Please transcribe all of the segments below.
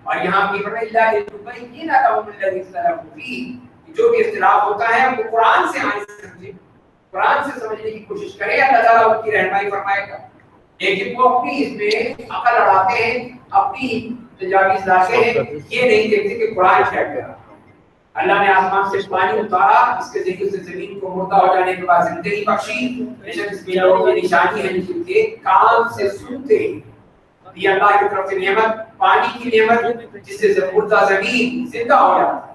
اور یہاں بھی فرمایا لِتُبَيِّنَ لَهُمُ الَّذِي اخْتَلَفُوا فِيهِ، جو بھی اختلاف ہوتا ہے وہ قرآن سے آئے سمجھے، قرآن سے سمجھنے کی کوشش کرے، اللہ تعالیٰ ان کی رہنمائی فرمائے گا۔ لیکن وہ اپنی اس میں عقل لڑاتے ہیں، اپنی تجاویز لاتے ہیں، یہ نہیں دیکھتے کہ قرآن کیا کہہ رہا ہے۔ اللہ نے آسمان سے پانی اتارا، اس کے ذریعے سے زمین کو مردہ ہو جانے کے بعد زندگی بخشی، بے شک اس میں لوگوں کی نشانی ہے جن کے کان سے سنتے ہیں۔ یہ اللہ کی طرف سے نعمت، پانی کی نعمت جس سے مردہ زمین زندہ ہو جاتا ہے۔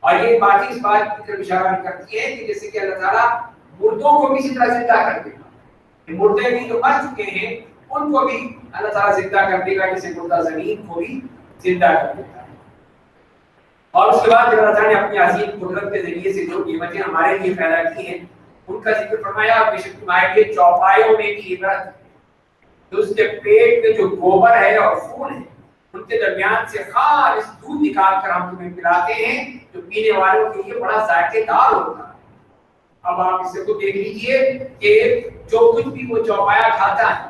اور یہ بات اس بات کی طرف اشارہ کرتی ہے کہ جیسے کہ اللہ تعالیٰ مردوں کو بھی اسی طرح زندہ کر دے گا، مردے بھی جو مر چکے ہیں ان کو بھی اللہ تعالیٰ زندہ کر دے گا، جیسے مردہ زمین کو بھی زندہ کر دیتا ہے۔ اور اس کے بعد اللہ تعالیٰ نے اپنی عظیم قدرت کے ذریعے سے جو نعمتیں ہمارے لیے پیدا کی ہیں ان کا ذکر فرمایا۔ بے شک تمہارے لیے چوپایوں میں بھی عبرت، تو اس کے پیٹ میں جو گوبر ہے اور خون ہے ان کے درمیان سے خالص دودھ نکال کر ہم تمہیں پلاتے ہیں جو پینے والوں کے لیے بڑا ذائقے دار ہوتا ہے۔ اب آپ اسے کو دیکھ لیجئے کہ جو کچھ بھی وہ چوپایا کھاتا ہے،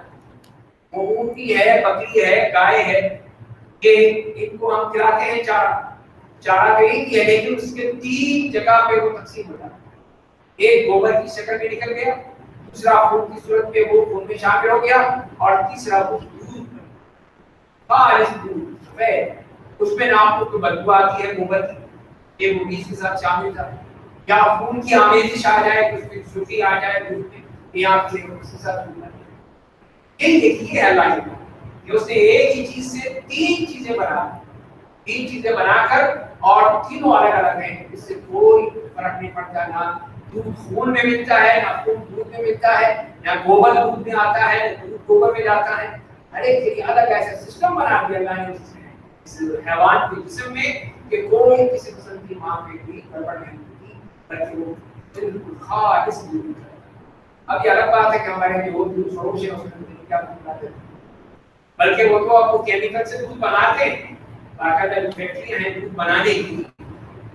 وہ اونٹی ہے، بکری ہے، گائے ہے، کہ ان کو ہم کھلاتے ہیں چارہ کہیں کی ہے، لیکن اس کے 3 جگہ پہ وہ تقسیم ہوتا ہے۔ ایک گوبر کی شکل میں نکل گیا، دوسرا خون کی صورت میں وہ خون میں شامل ہو گیا، اور تیسرا وہ دودھ خالص دودھ سفید، اس میں نہ آپ کو بدبو آتی ہے گوبر کی، یہ وہ بھی اس کے ساتھ شامل تھا، یا خون کی آمیزش آ جائے، کچھ میں چھوٹی آ جائے دودھ میں، یہاں سے اس کے ساتھ دودھ آ جائے۔ یہ دیکھیے اللہ کی بات کہ اس نے ایک ہی چیز سے 3 چیزیں بنا، 3 چیزیں بنا کر، اور تینوں الگ الگ ہیں، اس سے کوئی فرق نہیں پڑتا، نہ دودھ خون میں ملتا ہے، نہ خون دودھ میں ملتا ہے، نہ گوبر دودھ میں آتا ہے، نہ دودھ گوبر میں جاتا ہے۔ ہر ایک کے لیے الگ ایسا سسٹم بنا دیا اللہ نے اس حیوان کے جسم میں کہ کوئی کسی قسم کی ماں میں بھی گڑبڑ نہیں ہوتی، بلکہ وہ بالکل خالص دودھ ہے۔ اب یہ الگ بات ہے کہ ہمارے جو دودھ فروش ہے اس میں کیا بناتے ہیں، بلکہ وہ تو آپ کو کیمیکل سے دودھ بناتے ہیں، باقاعدہ جو فیکٹریاں ہیں دودھ بنانے کی،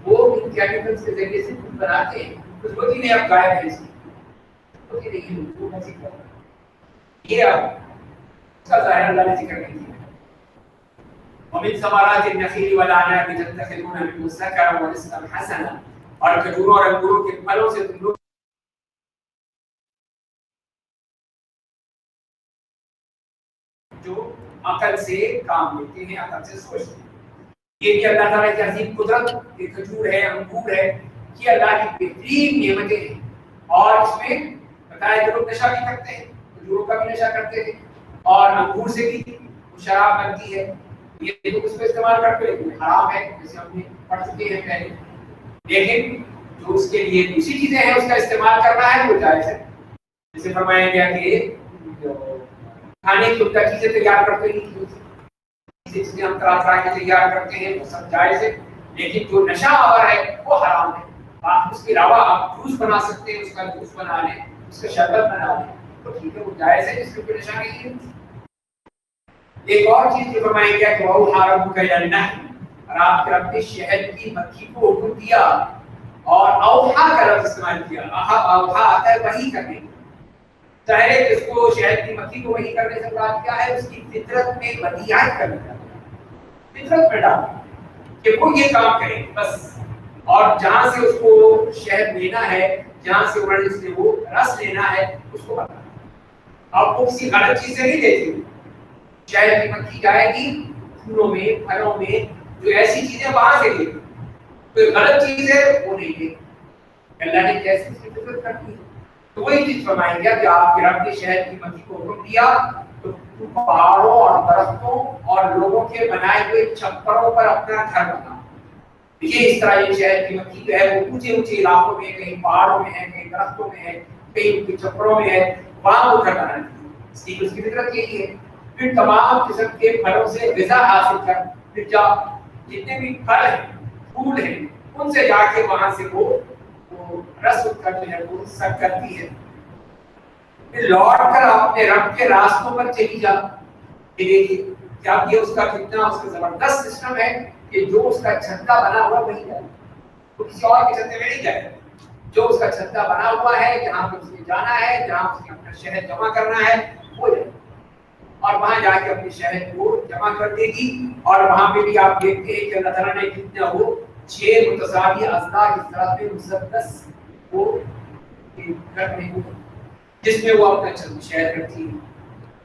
وہ ان کیمیکلز کے ذریعے سے دودھ بناتے ہیں، کچھ ہوتی نہیں اب گائے بھینس ہوتی نہیں، دودھ ایسی کرتا ہے۔ یہ اب اس کا ظاہر اللہ نے ذکر نہیں کیا۔ وَمِن ثَمَرَاتِ النَّخِيلِ وَالْأَعْنَابِ تَتَّخِذُونَ مِنْهُ سَكَرًا وَرِزْقًا حَسَنًا، اور کھجوروں اور انگوروں کے پھلوں سے تم لوگ جو عقل سے کام لیتے ہیں، عقل سے سوچتے ہیں۔ یہ بھی اللہ تعالیٰ کی عظیم قدرت، یہ کھجور ہے، انگور ہے، یہ اللہ کی بہترین نعمتیں ہیں۔ اور اس میں بتایا جو لوگ نشہ بھی کرتے ہیں، کھجوروں کا بھی نشہ کرتے ہیں، اور انگور سے بھی شراب بنتی ہے، یہ لوگ اس کو استعمال کرتے ہیں، حرام ہے، جیسے ہم نے پڑھ چکے ہیں پہلے۔ لیکن جو اس کے لیے دوسری چیزیں ہیں اس کا استعمال کرنا ہے وہ جائز ہے، جیسے فرمایا گیا کہ کھانے کی عمدہ چیزیں تیار کرتے ہیں، چیزیں ہم طرح طرح کی تیار کرتے ہیں وہ سب جائز ہے، لیکن جو نشہ آور ہے وہ حرام ہے۔ آپ اس کے علاوہ آپ جوس بنا سکتے ہیں، اس کا جوس بنا لیں، اس کا شربت بنا لیں تو ٹھیک ہے، وہ جائز ہے، جس میں کوئی نشہ نہیں ہے۔ ایک اور چیز جو فرمایا گیا کہ وہ حرام کا النحل، اور آپ کے رب نے شہد کی مکھی کو حکم دیا، اور اوحا کا لفظ استعمال کیا۔ اوحا آتا ہے وحی کرنے، ظاہر ہے کہ اس کو شہد کی مکھی کو وحی کرنے سے مراد کیا ہے، اس کی فطرت میں بدیہت کرنے کا، فطرت میں ڈال کہ وہ یہ کام کرے بس، اور جہاں سے اس کو شہد لینا ہے، جہاں سے اس نے وہ رس لینا ہے اس کو بتا۔ اب وہ کسی غلط چیز سے نہیں لیتی، شہد کی مکھی جائے گی پھولوں میں، پھلوں میں، جو ایسی چیزیں وہاں سے لے گی، کوئی غلط چیز ہے وہ نہیں لے گی۔ اللہ نے کیسے اس کی فطرت کر دی، تو وہی چیز فرمائی گیا کہ آپ کے رب نے شہد کی مکھی کو حکم دیا تو پہاڑوں اور درختوں اور لوگوں کے بنائے ہوئے چھپروں پر اپنا گھر بنا۔ یہ اس طرح یہ شہد کی مکھی جو ہے وہ اونچے اونچے علاقوں میں، کہیں پہاڑوں میں ہے، کہیں درختوں میں ہے، کہیں ان کے چھپروں میں ہے، وہاں وہ گھر بناتی ہے۔ اس کی فطرت یہی ہے۔ پھر تمام قسم کے پھلوں سے غذا حاصل کر، پھر جتنے بھی پھل ہیں، پھول ہیں، ان سے جا کے وہاں سے وہ رس کرتی ہے، وہ سک کرتی ہے۔ پھر لوٹ کر اپنے رب کے راستوں پر چلی جا۔ یہ دیکھیے کیا یہ اس کا کتنا اس کا زبردست سسٹم ہے کہ جو اس کا چھتا بنا ہوا وہی جائے، وہ کسی اور کے چھتے میں نہیں جائے، جو اس کا چھتا بنا ہوا ہے، جہاں پہ اس نے جانا ہے، جہاں اس نے اپنا شہد جمع کرنا ہے وہ جائے۔ اور وہاں جا کے اپنے شہد کو جمع کر دے گی. اور وہاں پہ بھی آپ دیکھتے ہیں کہ اللہ تعالیٰ نے کتنا وہ 6 متساوی اضلاع اس طرح سے مسدس کو کرنے کو جس میں وہ اپنا شہد کرتی ہے.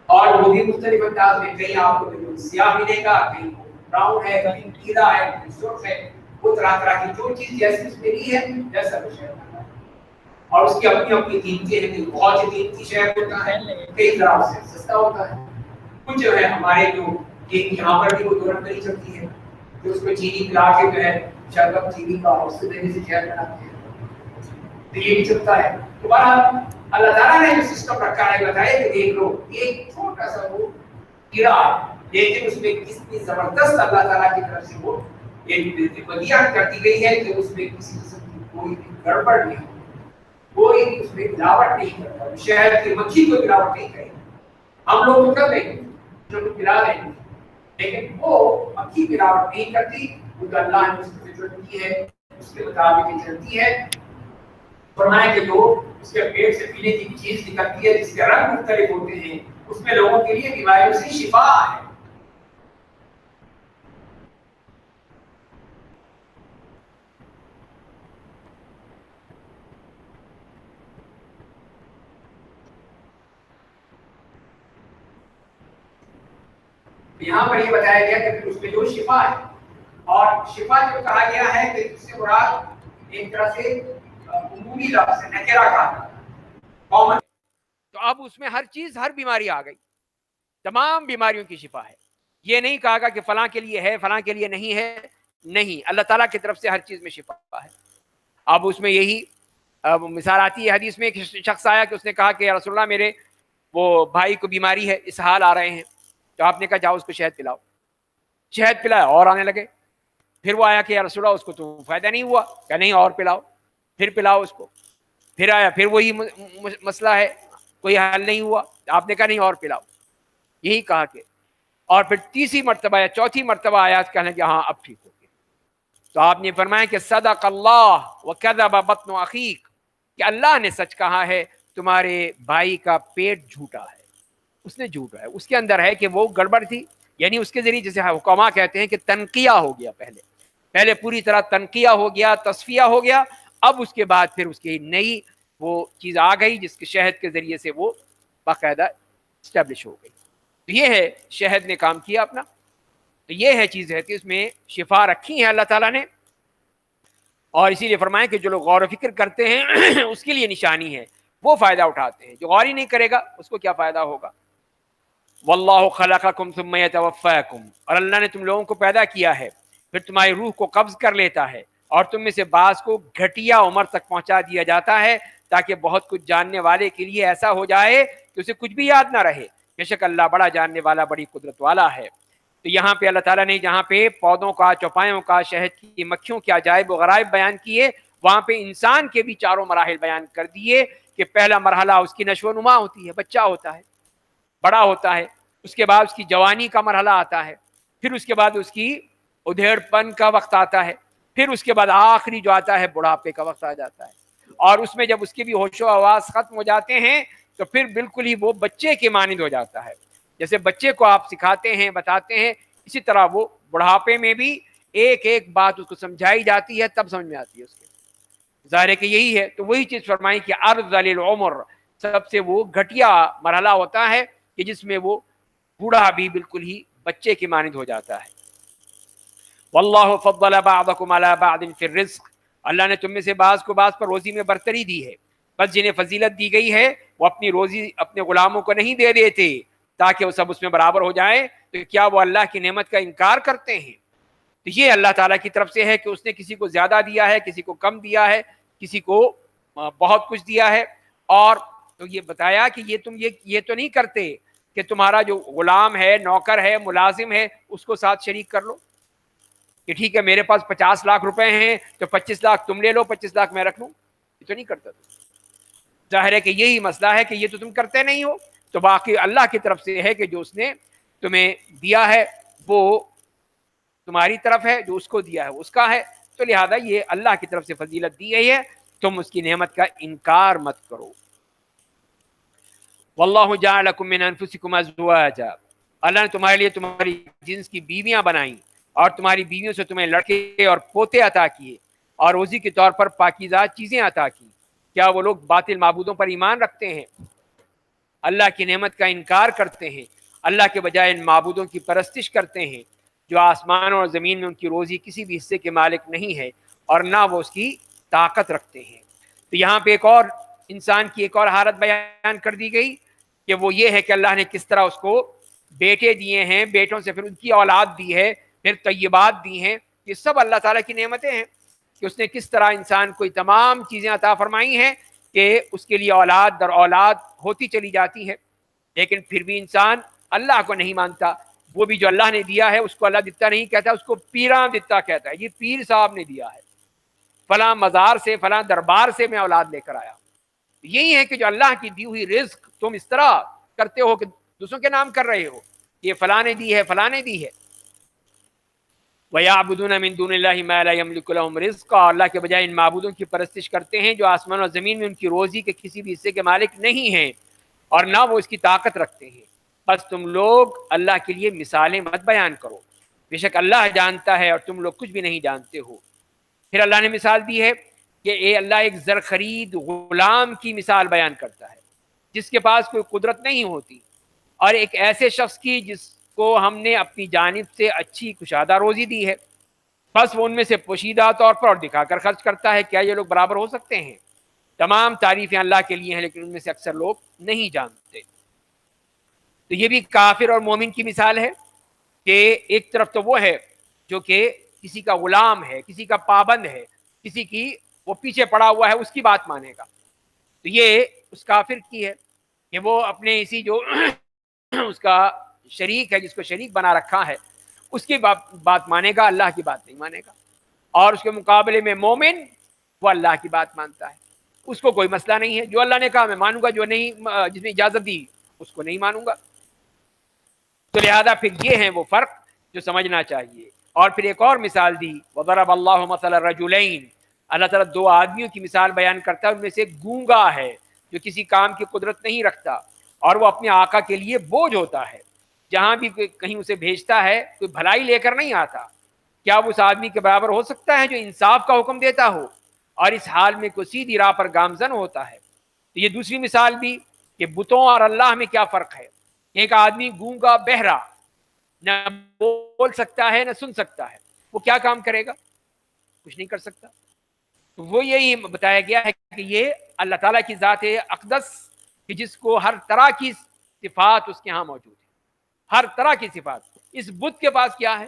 اور وہ بھی مختلف انداز میں, کہیں آپ کو بالکل سیاہ ملے گا, کہیں براؤن ہے, کہیں پیلا ہے, کہیں سرخ ہے, وہ طرح طرح کی جو چیز جیسی اس میں لی ہے جیسا وہ شہد کرتا ہے. اور اس کی اپنی اپنی قیمتیں ہیں, کہیں بہت ہی قیمتی شہد ہوتا ہے, کئی طرح سے سستا ہوتا ہے. کچھ جو ہے ہمارے جو یہاں پر بھی وہ دورن کری چلتی ہے, جو اس کو چینی پلا کے جو ہے شربت چینی کا اس سے دینے سے شہد بناتے ہیں, تو یہ بھی چلتا ہے. تو بہرحال اللہ تعالیٰ نے جو سسٹم رکھا ہے بتایا کہ دیکھ لو ایک چھوٹا سا وہ کیڑا, لیکن اس میں کتنی زبردست اللہ تعالیٰ کی طرف سے وہ ایک بدیات کرتی گئی ہے کہ اس میں کسی قسم کی کوئی بھی گڑبڑ نہیں, کوئی اس میں ملاوٹ نہیں کرتا. شہد کی مکھی کو ملاوٹ نہیں کرے, ہم لوگ تو کر لیں گے جو ملا لیں گے, لیکن وہ مکھی ملاوٹ نہیں کرتی. وہ تو اللہ نے اس کو چلتی ہے, اس کے مطابق ہی چلتی ہے. فرمایا کہ جو اس کے پیٹ سے پینے کی چیز نکلتی ہے جس کے رنگ مختلف ہوتے ہیں, اس میں لوگوں کے لیے بیماریوں سے شفا ہے. یہاں پر یہ بتایا گیا کہ اس میں جو شفا ہے, اور شفا جو کہا گیا ہے کہ اس سے مراد ایک طرح سے عمومی لفظ ہے, نکرہ کہا کامن. تو اب اس میں ہر چیز, ہر بیماری آ گئی, تمام بیماریوں کی شفا ہے. یہ نہیں کہا گا کہ فلاں کے لیے ہے فلاں کے لیے نہیں ہے, نہیں, اللہ تعالیٰ کی طرف سے ہر چیز میں شفا ہے. اب اس میں یہی مثال آتی ہے حدیث میں, ایک شخص آیا کہ اس نے کہا کہ یا رسول اللہ میرے وہ بھائی کو بیماری ہے, اسہال آ رہے ہیں. تو آپ نے کہا جاؤ اس کو شہد پلاؤ. شہد پلایا اور آنے لگے. پھر وہ آیا کہ یا رسول اللہ اس کو تو فائدہ نہیں ہوا, کہ نہیں اور پلاؤ. پھر پلاؤ اس کو. پھر آیا, پھر وہی مسئلہ ہے, کوئی حل نہیں ہوا. آپ نے کہا نہیں اور پلاؤ. یہی کہا کہ, اور پھر تیسری مرتبہ یا چوتھی مرتبہ آیا کہنے کہ ہاں اب ٹھیک ہو گیا. تو آپ نے فرمایا کہ صدق اللہ وکذب بطن اخیک, کہ اللہ نے سچ کہا ہے, تمہارے بھائی کا پیٹ جھوٹا ہے, اس نے جھوٹا ہے, اس کے اندر ہے کہ وہ گڑبڑ تھی. یعنی اس کے ذریعے جیسے حکما کہتے ہیں کہ تنقیہ ہو گیا, پہلے پوری طرح تنقیہ ہو گیا, تصفیہ ہو گیا. اب اس کے بعد پھر اس کی نئی وہ چیز آ گئی جس کے شہد کے ذریعے سے وہ باقاعدہ اسٹیبلش ہو گئی. تو یہ ہے شہد نے کام کیا اپنا. تو یہ ہے چیز ہے کہ اس میں شفا رکھی ہے اللہ تعالیٰ نے, اور اسی لیے فرمائیں کہ جو لوگ غور و فکر کرتے ہیں اس کے لیے نشانی ہے, وہ فائدہ اٹھاتے ہیں. جو غور ہی نہیں کرے گا اس کو کیا فائدہ ہوگا. واللہ خلقکم ثم یتوفاکم, اور اللہ نے تم لوگوں کو پیدا کیا ہے پھر تمہاری روح کو قبض کر لیتا ہے, اور تم میں سے بعض کو گھٹیا عمر تک پہنچا دیا جاتا ہے تاکہ بہت کچھ جاننے والے کے لیے ایسا ہو جائے کہ اسے کچھ بھی یاد نہ رہے. بے شک اللہ بڑا جاننے والا, بڑی قدرت والا ہے. تو یہاں پہ اللہ تعالیٰ نے جہاں پہ پودوں کا, چوپایوں کا, شہد کی مکھیوں کے عجائب و غرائب بیان کیے, وہاں پہ انسان کے بھی چاروں مراحل بیان کر دیے. کہ پہلا مرحلہ اس کی نشو و نما ہوتی ہے, بچہ ہوتا ہے, بڑا ہوتا ہے. اس کے بعد اس کی جوانی کا مرحلہ آتا ہے. پھر اس کے بعد اس کی ادھیڑ پن کا وقت آتا ہے. پھر اس کے بعد آخری جو آتا ہے بڑھاپے کا وقت آ جاتا ہے. اور اس میں جب اس کے بھی ہوش و حواس ختم ہو جاتے ہیں تو پھر بالکل ہی وہ بچے کے مانند ہو جاتا ہے. جیسے بچے کو آپ سکھاتے ہیں, بتاتے ہیں, اسی طرح وہ بڑھاپے میں بھی ایک ایک بات اس کو سمجھائی جاتی ہے, تب سمجھ میں آتی ہے اس کے. ظاہر ہے کہ یہی ہے. تو وہی چیز فرمائی کہ ارذل العمر, سب سے وہ گھٹیا مرحلہ ہوتا ہے کہ جس میں وہ بوڑھا بھی بالکل ہی بچے کی مانند ہو جاتا ہے. واللہ فضل بعضکم علی بعض فی الرزق, اللہ نے تم میں سے بعض کو بعض پر روزی میں برتری دی ہے. بس جنہیں فضیلت دی گئی ہے وہ اپنی روزی اپنے غلاموں کو نہیں دے دیتے تاکہ وہ سب اس میں برابر ہو جائیں. تو کیا وہ اللہ کی نعمت کا انکار کرتے ہیں؟ تو یہ اللہ تعالیٰ کی طرف سے ہے کہ اس نے کسی کو زیادہ دیا ہے, کسی کو کم دیا ہے, کسی کو بہت کچھ دیا ہے. اور تو یہ بتایا کہ یہ تم یہ تو نہیں کرتے کہ تمہارا جو غلام ہے, نوکر ہے, ملازم ہے, اس کو ساتھ شریک کر لو کہ ٹھیک ہے میرے پاس 50 لاکھ روپے ہیں تو 25 لاکھ تم لے لو, 25 لاکھ میں رکھ لوں. یہ تو نہیں کرتا. ظاہر ہے کہ یہی مسئلہ ہے کہ یہ تو تم کرتے نہیں ہو. تو باقی اللہ کی طرف سے ہے کہ جو اس نے تمہیں دیا ہے وہ تمہاری طرف ہے, جو اس کو دیا ہے اس کا ہے. تو لہذا یہ اللہ کی طرف سے فضیلت دی گئی ہے, تم اس کی نعمت کا انکار مت کرو. واللہ جعل لکم من انفسکم ازواجا, اللہ نے تمہارے لیے تمہاری جنس کی بیویاں بنائیں اور تمہاری بیویوں سے تمہیں لڑکے اور پوتے عطا کیے اور روزی کے طور پر پاکیزہ چیزیں عطا کی، کیا وہ لوگ باطل معبودوں پر ایمان رکھتے ہیں، اللہ کی نعمت کا انکار کرتے ہیں، اللہ کے بجائے ان معبودوں کی پرستش کرتے ہیں جو آسمان اور زمین میں ان کی روزی کسی بھی حصے کے مالک نہیں ہے اور نہ وہ اس کی طاقت رکھتے ہیں۔ تو یہاں پہ ایک اور انسان کی ایک اور حالت بیان کر دی گئی کہ وہ یہ ہے کہ اللہ نے کس طرح اس کو بیٹے دیے ہیں، بیٹوں سے پھر ان کی اولاد دی ہے، پھر طیبات دی ہیں۔ یہ سب اللہ تعالیٰ کی نعمتیں ہیں کہ اس نے کس طرح انسان کو تمام چیزیں عطا فرمائی ہیں کہ اس کے لیے اولاد در اولاد ہوتی چلی جاتی ہے، لیکن پھر بھی انسان اللہ کو نہیں مانتا۔ وہ بھی جو اللہ نے دیا ہے اس کو اللہ دیتا نہیں کہتا، اس کو پیراں دیتا کہتا ہے، یہ پیر صاحب نے دیا ہے، فلاں مزار سے فلاں دربار سے میں اولاد لے کر آیا۔ یہی ہے کہ جو اللہ کی دی ہوئی رزق تم اس طرح کرتے ہو کہ دوسروں کے نام کر رہے ہو، یہ فلاں نے دی ہے، فلاں نے دی ہے۔ وَيَعْبُدُونَ مِن دُونِ اللَّهِ مَا لَا يَمْلِكُ لَهُمْ رِزْقًا، اللہ کے بجائے ان معبودوں کی پرستش کرتے ہیں جو آسمان اور زمین میں ان کی روزی کے کسی بھی حصے کے مالک نہیں ہیں اور نہ وہ اس کی طاقت رکھتے ہیں۔ بس تم لوگ اللہ کے لیے مثالیں مت بیان کرو، بے شک اللہ جانتا ہے اور تم لوگ کچھ بھی نہیں جانتے ہو۔ پھر اللہ نے مثال دی ہے کہ اے اللہ ایک زرخرید غلام کی مثال بیان کرتا ہے جس کے پاس کوئی قدرت نہیں ہوتی، اور ایک ایسے شخص کی جس کو ہم نے اپنی جانب سے اچھی کشادہ روزی دی ہے، بس وہ ان میں سے پوشیدہ طور پر اور دکھا کر خرچ کرتا ہے، کیا یہ لوگ برابر ہو سکتے ہیں؟ تمام تعریفیں اللہ کے لیے ہیں لیکن ان میں سے اکثر لوگ نہیں جانتے۔ تو یہ بھی کافر اور مومن کی مثال ہے کہ ایک طرف تو وہ ہے جو کہ کسی کا غلام ہے، کسی کا پابند ہے، کسی کی وہ پیچھے پڑا ہوا ہے، اس کی بات مانے گا۔ تو یہ اس کافر کی ہے کہ وہ اپنے اسی جو اس کا شریک ہے، جس کو شریک بنا رکھا ہے، اس کی بات مانے گا، اللہ کی بات نہیں مانے گا۔ اور اس کے مقابلے میں مومن وہ اللہ کی بات مانتا ہے، اس کو کوئی مسئلہ نہیں ہے، جو اللہ نے کہا میں مانوں گا، جو نہیں جس نے اجازت دی اس کو نہیں مانوں گا۔ تو لہذا پھر یہ ہیں وہ فرق جو سمجھنا چاہیے۔ اور پھر ایک اور مثال دی، وَضَرَبَ اللَّهُ مَثَلًا رَجُلَيْنِ، اللہ تعالیٰ دو آدمیوں کی مثال بیان کرتا ہے، ان میں سے ایک گونگا ہے جو کسی کام کی قدرت نہیں رکھتا اور وہ اپنے آقا کے لیے بوجھ ہوتا ہے، جہاں بھی کہیں اسے بھیجتا ہے کوئی بھلائی لے کر نہیں آتا۔ کیا وہ اس آدمی کے برابر ہو سکتا ہے جو انصاف کا حکم دیتا ہو اور اس حال میں کوئی سیدھی راہ پر گامزن ہوتا ہے؟ تو یہ دوسری مثال بھی کہ بتوں اور اللہ میں کیا فرق ہے۔ ایک آدمی گونگا بہرا، نہ بول سکتا ہے نہ سن سکتا ہے، وہ کیا کام کرے گا؟ کچھ نہیں کر سکتا۔ تو وہ یہی بتایا گیا ہے کہ یہ اللہ تعالیٰ کی ذات اقدس کہ جس کو ہر طرح کی صفات اس کے ہاں موجود ہے، ہر طرح کی صفات۔ اس بت کے پاس کیا ہے؟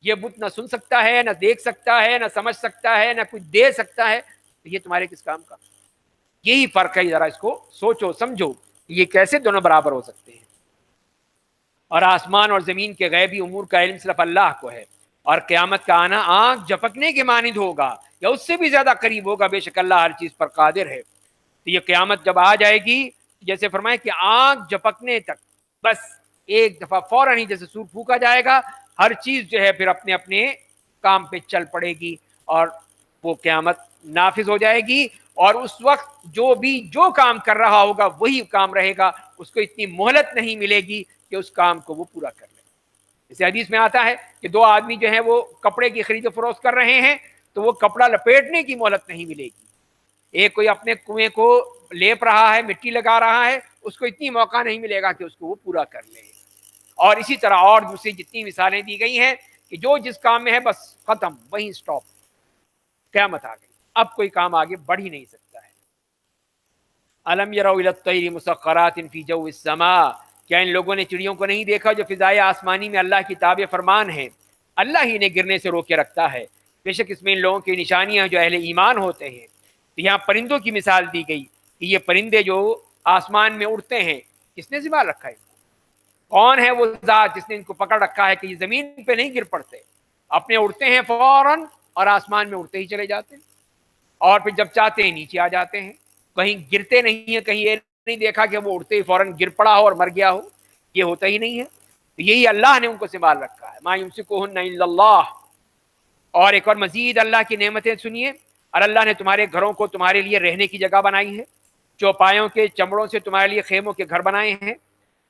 یہ بت نہ سن سکتا ہے، نہ دیکھ سکتا ہے، نہ سمجھ سکتا ہے، نہ کچھ دے سکتا ہے، تو یہ تمہارے کس کام کا؟ یہی فرق ہے، ذرا اس کو سوچو سمجھو، یہ کیسے دونوں برابر ہو سکتے ہیں؟ اور آسمان اور زمین کے غیبی امور کا علم صرف اللہ کو ہے، اور قیامت کا آنا آنکھ جھپکنے کے مانند ہوگا یا اس سے بھی زیادہ قریب ہوگا، بے شک اللہ ہر چیز پر قادر ہے۔ تو یہ قیامت جب آ جائے گی، جیسے فرمائے کہ آنکھ جھپکنے تک، بس ایک دفعہ فوراً ہی جیسے سور پھونکا جائے گا، ہر چیز جو ہے پھر اپنے اپنے کام پہ چل پڑے گی اور وہ قیامت نافذ ہو جائے گی، اور اس وقت جو بھی جو کام کر رہا ہوگا وہی کام رہے گا، اس کو اتنی مہلت نہیں ملے گی کہ اس کام کو وہ پورا کر لے۔ اس حدیث میں آتا ہے کہ دو آدمی جو ہیں وہ کپڑے کی خرید و فروخت کر رہے ہیں تو وہ کپڑا لپیٹنے کی مہلت نہیں ملے گی۔ ایک کوئی اپنے کنویں کو لیپ رہا ہے، مٹی لگا رہا ہے، اس کو اتنی موقع نہیں ملے گا کہ اس کو وہ پورا کر لے۔ اور اسی طرح اور دوسری جتنی مثالیں دی گئی ہیں کہ جو جس کام میں ہے بس ختم، وہیں سٹاپ، قیامت آ گئی، اب کوئی کام آگے بڑھ ہی نہیں سکتا ہے۔ الم یروا الی الطیر مسخرات فی جو السماء، کیا ان لوگوں نے چڑیوں کو نہیں دیکھا جو فضائے آسمانی میں اللہ کی تابع فرمان ہیں؟ اللہ ہی نے گرنے سے روکے رکھتا ہے، بے شک اس میں ان لوگوں کی نشانیاں ہیں جو اہل ایمان ہوتے ہیں۔ تو یہاں پرندوں کی مثال دی گئی کہ یہ پرندے جو آسمان میں اڑتے ہیں، کس نے ذمہ رکھا ہے؟ کون ہے وہ ذات جس نے ان کو پکڑ رکھا ہے کہ یہ زمین پہ نہیں گر پڑتے، اپنے اڑتے ہیں فوراً اور آسمان میں اڑتے ہی چلے جاتے ہیں، اور پھر جب چاہتے ہیں نیچے آ جاتے ہیں، کہیں گرتے نہیں ہیں، کہیں یہ نہیں دیکھا کہ وہ اڑتے ہی فوراً گر پڑا ہو اور مر گیا ہو، یہ ہوتا ہی نہیں ہے۔ تو یہی اللہ نے ان کو سنبھال رکھا ہے، ما یمسکہن الا اللہ۔ اور ایک اور مزید اللہ کی نعمتیں سنیے، اور اللہ نے تمہارے گھروں کو تمہارے لیے رہنے کی جگہ بنائی ہے، چوپایوں کے چمڑوں سے تمہارے لیے خیموں کے گھر بنائے ہیں،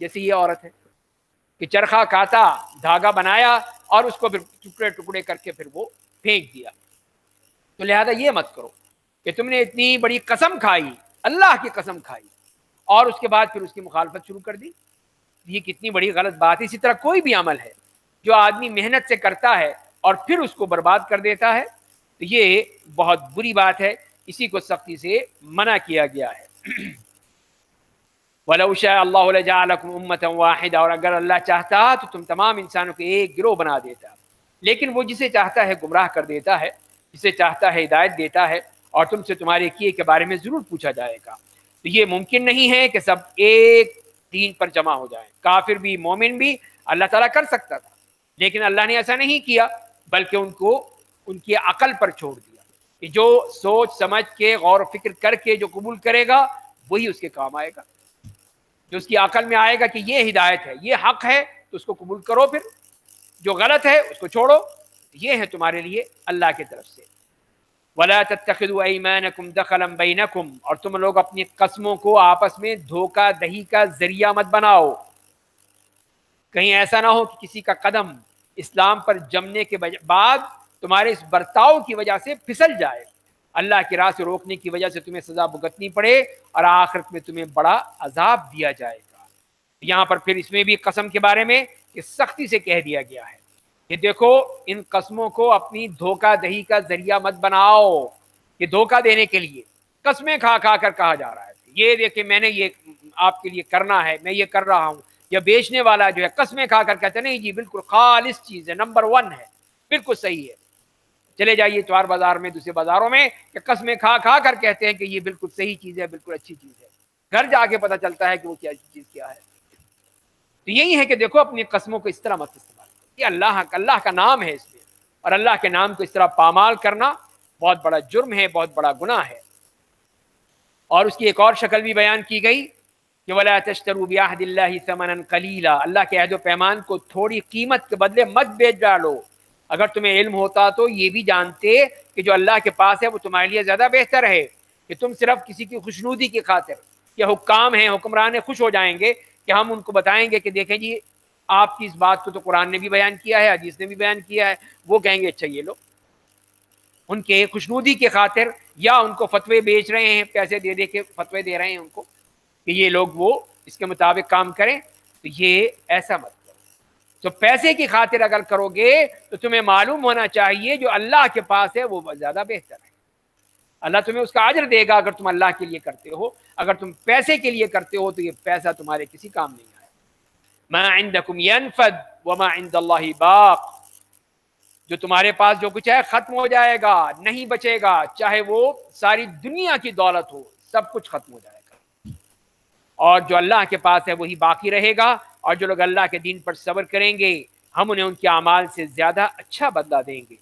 جیسے یہ عورت ہے کہ چرخا کاتا، دھاگا بنایا اور اس کو پھر ٹکڑے ٹکڑے کر کے پھر وہ پھینک دیا. تو لہذا یہ مت کرو کہ تم نے اتنی بڑی قسم کھائی، اللہ کی قسم کھائی، اور اس کے بعد پھر اس کی مخالفت شروع کر دی. یہ کتنی بڑی غلط بات ہے. اسی طرح کوئی بھی عمل ہے جو آدمی محنت سے کرتا ہے اور پھر اس کو برباد کر دیتا ہے تو یہ بہت بری بات ہے. اسی کو سختی سے منع کیا گیا ہے. وَلَوْ شَاءَ اللَّهُ لَجَعَلَكُمْ أُمَّةً وَاحِدَةً، اور اگر اللہ چاہتا تو تم تمام انسانوں کو ایک گروہ بنا دیتا. لیکن وہ جسے چاہتا ہے گمراہ کر دیتا ہے، جسے چاہتا ہے ہدایت دیتا ہے، اور تم سے تمہارے کیے کے بارے میں ضرور پوچھا جائے گا. تو یہ ممکن نہیں ہے کہ سب ایک دین پر جمع ہو جائیں. کافر بھی مومن بھی اللہ تعالیٰ کر سکتا تھا، لیکن اللہ نے ایسا نہیں کیا، بلکہ ان کو ان کی عقل پر چھوڑ دیا کہ جو سوچ سمجھ کے غور و فکر کر کے جو قبول کرے گا وہی اس کے کام آئے گا. جو اس کی عقل میں آئے گا کہ یہ ہدایت ہے، یہ حق ہے، تو اس کو قبول کرو، پھر جو غلط ہے اس کو چھوڑو. یہ ہے تمہارے لیے اللہ کی طرف سے. وَلَا تَتَّخِذُوا أَيْمَانَكُمْ دَخَلًا بَيْنَكُمْ، اور تم لوگ اپنی قسموں کو آپس میں دھوکہ دہی کا ذریعہ مت بناؤ. کہیں ایسا نہ ہو کہ کسی کا قدم اسلام پر جمنے کے بعد تمہارے اس برتاؤ کی وجہ سے پھسل جائے، اللہ کی راہ سے روکنے کی وجہ سے تمہیں سزا بھگتنی پڑے اور آخرت میں تمہیں بڑا عذاب دیا جائے گا. یہاں پر پھر اس میں بھی قسم کے بارے میں کہ سختی سے کہہ دیا گیا ہے کہ دیکھو ان قسموں کو اپنی دھوکہ دہی کا ذریعہ مت بناؤ. کہ دھوکہ دینے کے لیے قسمیں کھا کھا کر کہا جا رہا ہے یہ دیکھیں میں نے یہ آپ کے لیے کرنا ہے، میں یہ کر رہا ہوں. یا بیچنے والا جو ہے قسمیں کھا کر کہتے نہیں جی بالکل خالص چیز ہے، نمبر 1 ہے، بالکل صحیح ہے. چلے جائیے چوار بازار میں، دوسرے بازاروں میں، کہ قسمیں کھا کھا کر کہتے ہیں کہ یہ بالکل صحیح چیز ہے، بالکل اچھی چیز ہے. گھر جا کے پتہ چلتا ہے کہ وہ کیا چیز کیا ہے. تو یہی ہے کہ دیکھو اپنی قسموں کو اس طرح مت استعمال کرو. یہ اللہ کا نام ہے اس میں، اور اللہ کے نام کو اس طرح پامال کرنا بہت بڑا جرم ہے، بہت بڑا گناہ ہے. اور اس کی ایک اور شکل بھی بیان کی گئی کہ وَلَا تَشْتَرُوا بِعَهْدِ اللَّهِ ثَمَنًا قَلِيلًا، اللہ کے عہد و پیمان کو تھوڑی قیمت کے بدلے مت بیچ ڈالو. اگر تمہیں علم ہوتا تو یہ بھی جانتے کہ جو اللہ کے پاس ہے وہ تمہارے لیے زیادہ بہتر ہے کہ تم صرف کسی کی خوشنودی کی خاطر، کہ حکام ہیں حکمران خوش ہو جائیں گے کہ ہم ان کو بتائیں گے کہ دیکھیں جی آپ کی اس بات کو تو قرآن نے بھی بیان کیا ہے، حدیث نے بھی بیان کیا ہے، وہ کہیں گے اچھا یہ لو. ان کے خوشنودی کی خاطر یا ان کو فتوے بیچ رہے ہیں، پیسے دے دے کے فتوے دے رہے ہیں ان کو کہ یہ لوگ وہ اس کے مطابق کام کریں. تو یہ ایسا مت کرو. تو پیسے کی خاطر اگر کرو گے تو تمہیں معلوم ہونا چاہیے جو اللہ کے پاس ہے وہ زیادہ بہتر ہے. اللہ تمہیں اس کا اجر دے گا اگر تم اللہ کے لیے کرتے ہو. اگر تم پیسے کے لیے کرتے ہو تو یہ پیسہ تمہارے کسی کام نہیں آئے. ما عندکم ینفد وما عند اللہ باق، جو تمہارے پاس جو کچھ ہے ختم ہو جائے گا، نہیں بچے گا، چاہے وہ ساری دنیا کی دولت ہو، سب کچھ ختم ہو جائے گا. اور جو اللہ کے پاس ہے وہی باقی رہے گا. اور جو لوگ اللہ کے دین پر صبر کریں گے ہم انہیں ان کے اعمال سے زیادہ اچھا بدلہ دیں گے.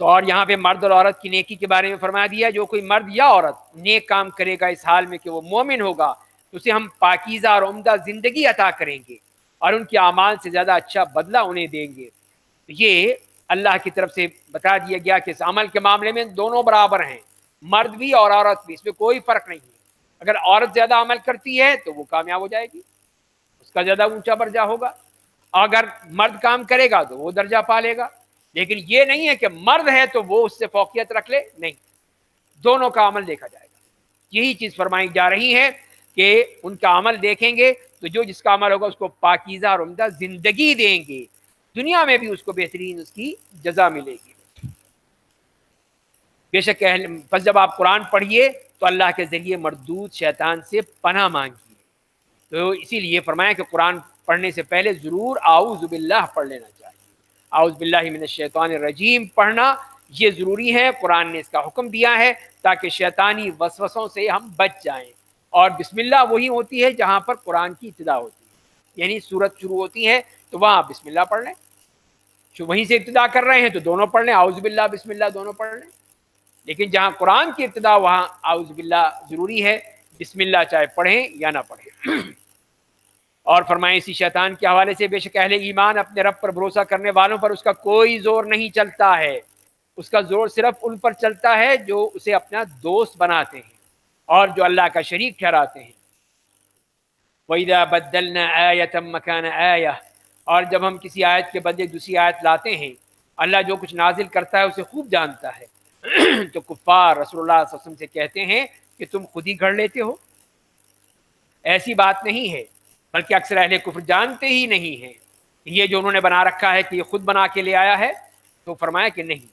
تو اور یہاں پہ مرد اور عورت کی نیکی کے بارے میں فرما دیا، جو کوئی مرد یا عورت نیک کام کرے گا اس حال میں کہ وہ مومن ہوگا تو اسے ہم پاکیزہ اور عمدہ زندگی عطا کریں گے اور ان کے اعمال سے زیادہ اچھا بدلہ انہیں دیں گے. یہ اللہ کی طرف سے بتا دیا گیا کہ اس عمل کے معاملے میں دونوں برابر ہیں، مرد بھی اور عورت بھی، اس میں کوئی فرق نہیں ہے. اگر عورت زیادہ عمل کرتی ہے تو وہ کامیاب ہو جائے گی، اس کا زیادہ اونچا درجہ ہوگا. اگر مرد کام کرے گا تو وہ درجہ پا لے گا. لیکن یہ نہیں ہے کہ مرد ہے تو وہ اس سے فوقیت رکھ لے، نہیں، دونوں کا عمل دیکھا جائے گا. یہی چیز فرمائی جا رہی ہے کہ ان کا عمل دیکھیں گے تو جو جس کا عمل ہوگا اس کو پاکیزہ اور عمدہ زندگی دیں گے، دنیا میں بھی اس کو بہترین اس کی جزا ملے گی. بے شک بس جب آپ قرآن پڑھیے تو اللہ کے ذریعے مردود شیطان سے پناہ مانگیے. تو اسی لیے فرمایا کہ قرآن پڑھنے سے پہلے ضرور اعوذ باللہ پڑھ لینا چاہیے. اعوذ باللہ من الشیطان الرجیم پڑھنا یہ ضروری ہے. قرآن نے اس کا حکم دیا ہے تاکہ شیطانی وسوسوں سے ہم بچ جائیں. اور بسم اللہ وہی ہوتی ہے جہاں پر قرآن کی ابتدا ہوتی ہے، یعنی سورت شروع ہوتی ہے تو وہاں بسم اللہ پڑھ لیں. وہیں سے ابتدا کر رہے ہیں تو دونوں پڑھ لیں، اعوذ باللہ بسم اللہ دونوں پڑھ لیں. لیکن جہاں قرآن کی ابتدا وہاں اعوذ باللہ ضروری ہے، بسم اللہ چاہے پڑھیں یا نہ پڑھیں. اور فرمائیں اسی شیطان کے حوالے سے، بے شک اہل ایمان اپنے رب پر بھروسہ کرنے والوں پر اس کا کوئی زور نہیں چلتا ہے. اس کا زور صرف ان پر چلتا ہے جو اسے اپنا دوست بناتے ہیں اور جو اللہ کا شریک ٹھہراتے ہیں. وَإِذَا بَدَّلْنَا آيَةً مَكَانَ آيَةٍ، اور جب ہم کسی آیت کے بدلے دوسری آیت لاتے ہیں، اللہ جو کچھ نازل کرتا ہے اسے خوب جانتا ہے۔ تو کفار رسول اللہ صلی اللہ علیہ وسلم سے کہتے ہیں کہ تم خود ہی گھڑ لیتے ہو، ایسی بات نہیں ہے، بلکہ اکثر اہل کفر جانتے ہی نہیں ہیں یہ جو انہوں نے بنا رکھا ہے کہ یہ خود بنا کے لے آیا ہے۔ تو فرمایا کہ نہیں،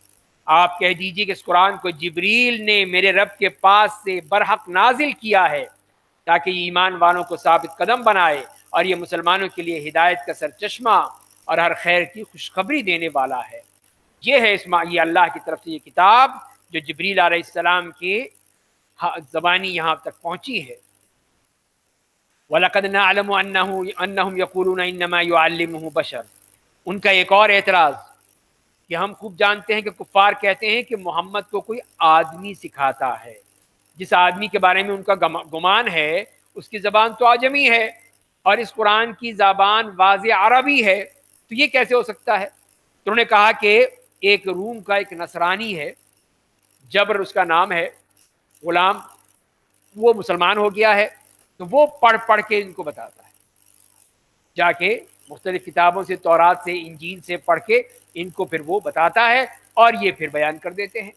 آپ کہہ دیجئے کہ اس قرآن کو جبریل نے میرے رب کے پاس سے برحق نازل کیا ہے تاکہ یہ ایمان والوں کو ثابت قدم بنائے اور یہ مسلمانوں کے لیے ہدایت کا سرچشمہ اور ہر خیر کی خوشخبری دینے والا ہے۔ یہ ہے یہ اللہ کی طرف سے یہ کتاب جو جبریل علیہ السلام کی زبانی یہاں تک پہنچی ہے۔ وَلَقَدْ نَعْلَمُ أَنَّهُمْ يَقُولُونَ إِنَّمَا يُعَلِّمُهُ بَشَرٌ، ان کا ایک اور اعتراض کہ ہم خوب جانتے ہیں کہ کفار کہتے ہیں کہ محمد کو کوئی آدمی سکھاتا ہے، جس آدمی کے بارے میں ان کا گمان ہے اس کی زبان تو عجمی ہے اور اس قرآن کی زبان واضح عربی ہے، تو یہ کیسے ہو سکتا ہے؟ تو انہوں نے کہا کہ ایک روم کا ایک نصرانی ہے، جبر اس کا نام ہے، غلام، وہ مسلمان ہو گیا ہے، تو وہ پڑھ پڑھ کے ان کو بتاتا ہے، جا کے مختلف کتابوں سے، تورات سے، انجیل سے پڑھ کے ان کو پھر وہ بتاتا ہے اور یہ پھر بیان کر دیتے ہیں۔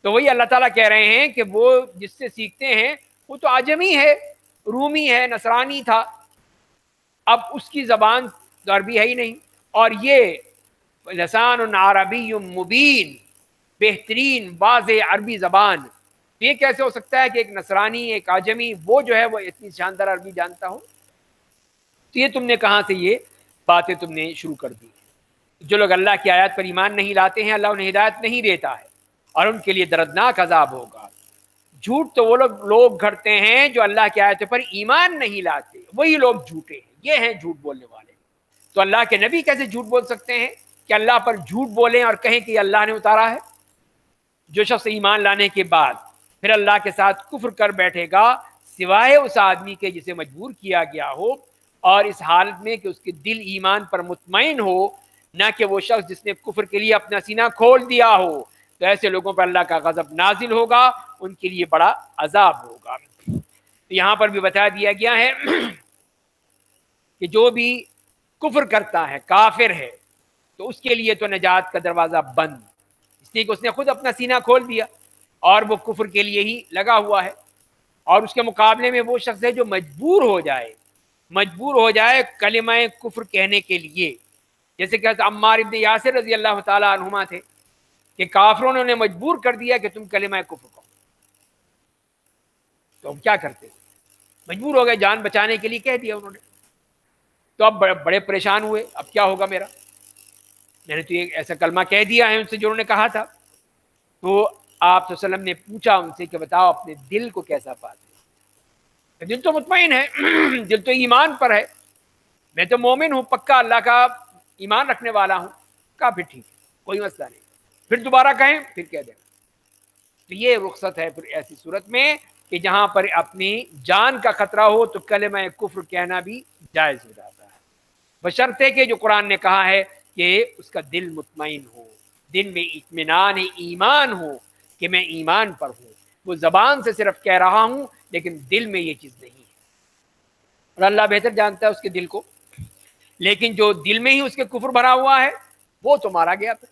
تو وہی اللہ تعالیٰ کہہ رہے ہیں کہ وہ جس سے سیکھتے ہیں وہ تو عجمی ہے، رومی ہے، نصرانی تھا، اب اس کی زبان تو عربی ہے ہی نہیں، اور یہ لسان عربی مبین، بہترین واضح عربی زبان، یہ کیسے ہو سکتا ہے کہ ایک نصرانی، ایک عجمی، وہ جو ہے وہ اتنی شاندار عربی جانتا ہو؟ تو یہ تم نے کہاں سے یہ باتیں تم نے شروع کر دی؟ جو لوگ اللہ کی آیات پر ایمان نہیں لاتے ہیں اللہ انہیں ہدایت نہیں دیتا ہے اور ان کے لیے دردناک عذاب ہوگا۔ جھوٹ تو وہ لوگ گھڑتے ہیں جو اللہ کی آیتوں پر ایمان نہیں لاتے، وہی لوگ جھوٹے ہیں، یہ ہیں جھوٹ بولنے والے۔ تو اللہ کے نبی کیسے جھوٹ بول سکتے ہیں کہ اللہ پر جھوٹ بولیں اور کہیں کہ اللہ نے اتارا ہے؟ جو شخص ایمان لانے کے بعد پھر اللہ کے ساتھ کفر کر بیٹھے گا، سوائے اس آدمی کے جسے مجبور کیا گیا ہو، اور اس حالت میں کہ اس کے دل ایمان پر مطمئن ہو، نہ کہ وہ شخص جس نے کفر کے لیے اپنا سینہ کھول دیا ہو، تو ایسے لوگوں پر اللہ کا غضب نازل ہوگا، ان کے لیے بڑا عذاب ہوگا۔ تو یہاں پر بھی بتا دیا گیا ہے کہ جو بھی کفر کرتا ہے، کافر ہے، تو اس کے لیے تو نجات کا دروازہ بند، اس لیے کہ اس نے خود اپنا سینہ کھول دیا اور وہ کفر کے لیے ہی لگا ہوا ہے۔ اور اس کے مقابلے میں وہ شخص ہے جو مجبور ہو جائے کلمہ کفر کہنے کے لیے، جیسے کہ عمار ابن یاسر رضی اللہ تعالی عنہما تھے کہ کافروں نے انہیں مجبور کر دیا کہ تم کلمہ کفر کہو، تو ہم کیا کرتے؟ مجبور ہو گئے، جان بچانے کے لیے کہہ دیا انہوں نے، تو اب بڑے پریشان ہوئے، اب کیا ہوگا میرا، میں نے تو یہ ایسا کلمہ کہہ دیا ہے ان سے جو انہوں نے کہا تھا۔ تو آپ صلی اللہ علیہ وسلم نے پوچھا ان سے کہ بتاؤ اپنے دل کو کیسا پاتے؟ دل تو مطمئن ہے، دل تو ایمان پر ہے، میں تو مومن ہوں، پکا اللہ کا ایمان رکھنے والا ہوں۔ کہا پھر ٹھیک ہے، کوئی مسئلہ نہیں، پھر دوبارہ کہیں، پھر کہہ دینا۔ تو یہ رخصت ہے پھر ایسی صورت میں کہ جہاں پر اپنی جان کا خطرہ ہو تو کلمہ کفر کہنا بھی جائز ہو جاتا ہے، بشرطے کہ جو قرآن نے کہا ہے کہ اس کا دل مطمئن ہو، دل میں اطمینان ایمان ہو کہ میں ایمان پر ہوں، وہ زبان سے صرف کہہ رہا ہوں لیکن دل میں یہ چیز نہیں ہے، اور اللہ بہتر جانتا ہے اس کے دل کو۔ لیکن جو دل میں ہی اس کے کفر بھرا ہوا ہے وہ تو مارا گیا پھر،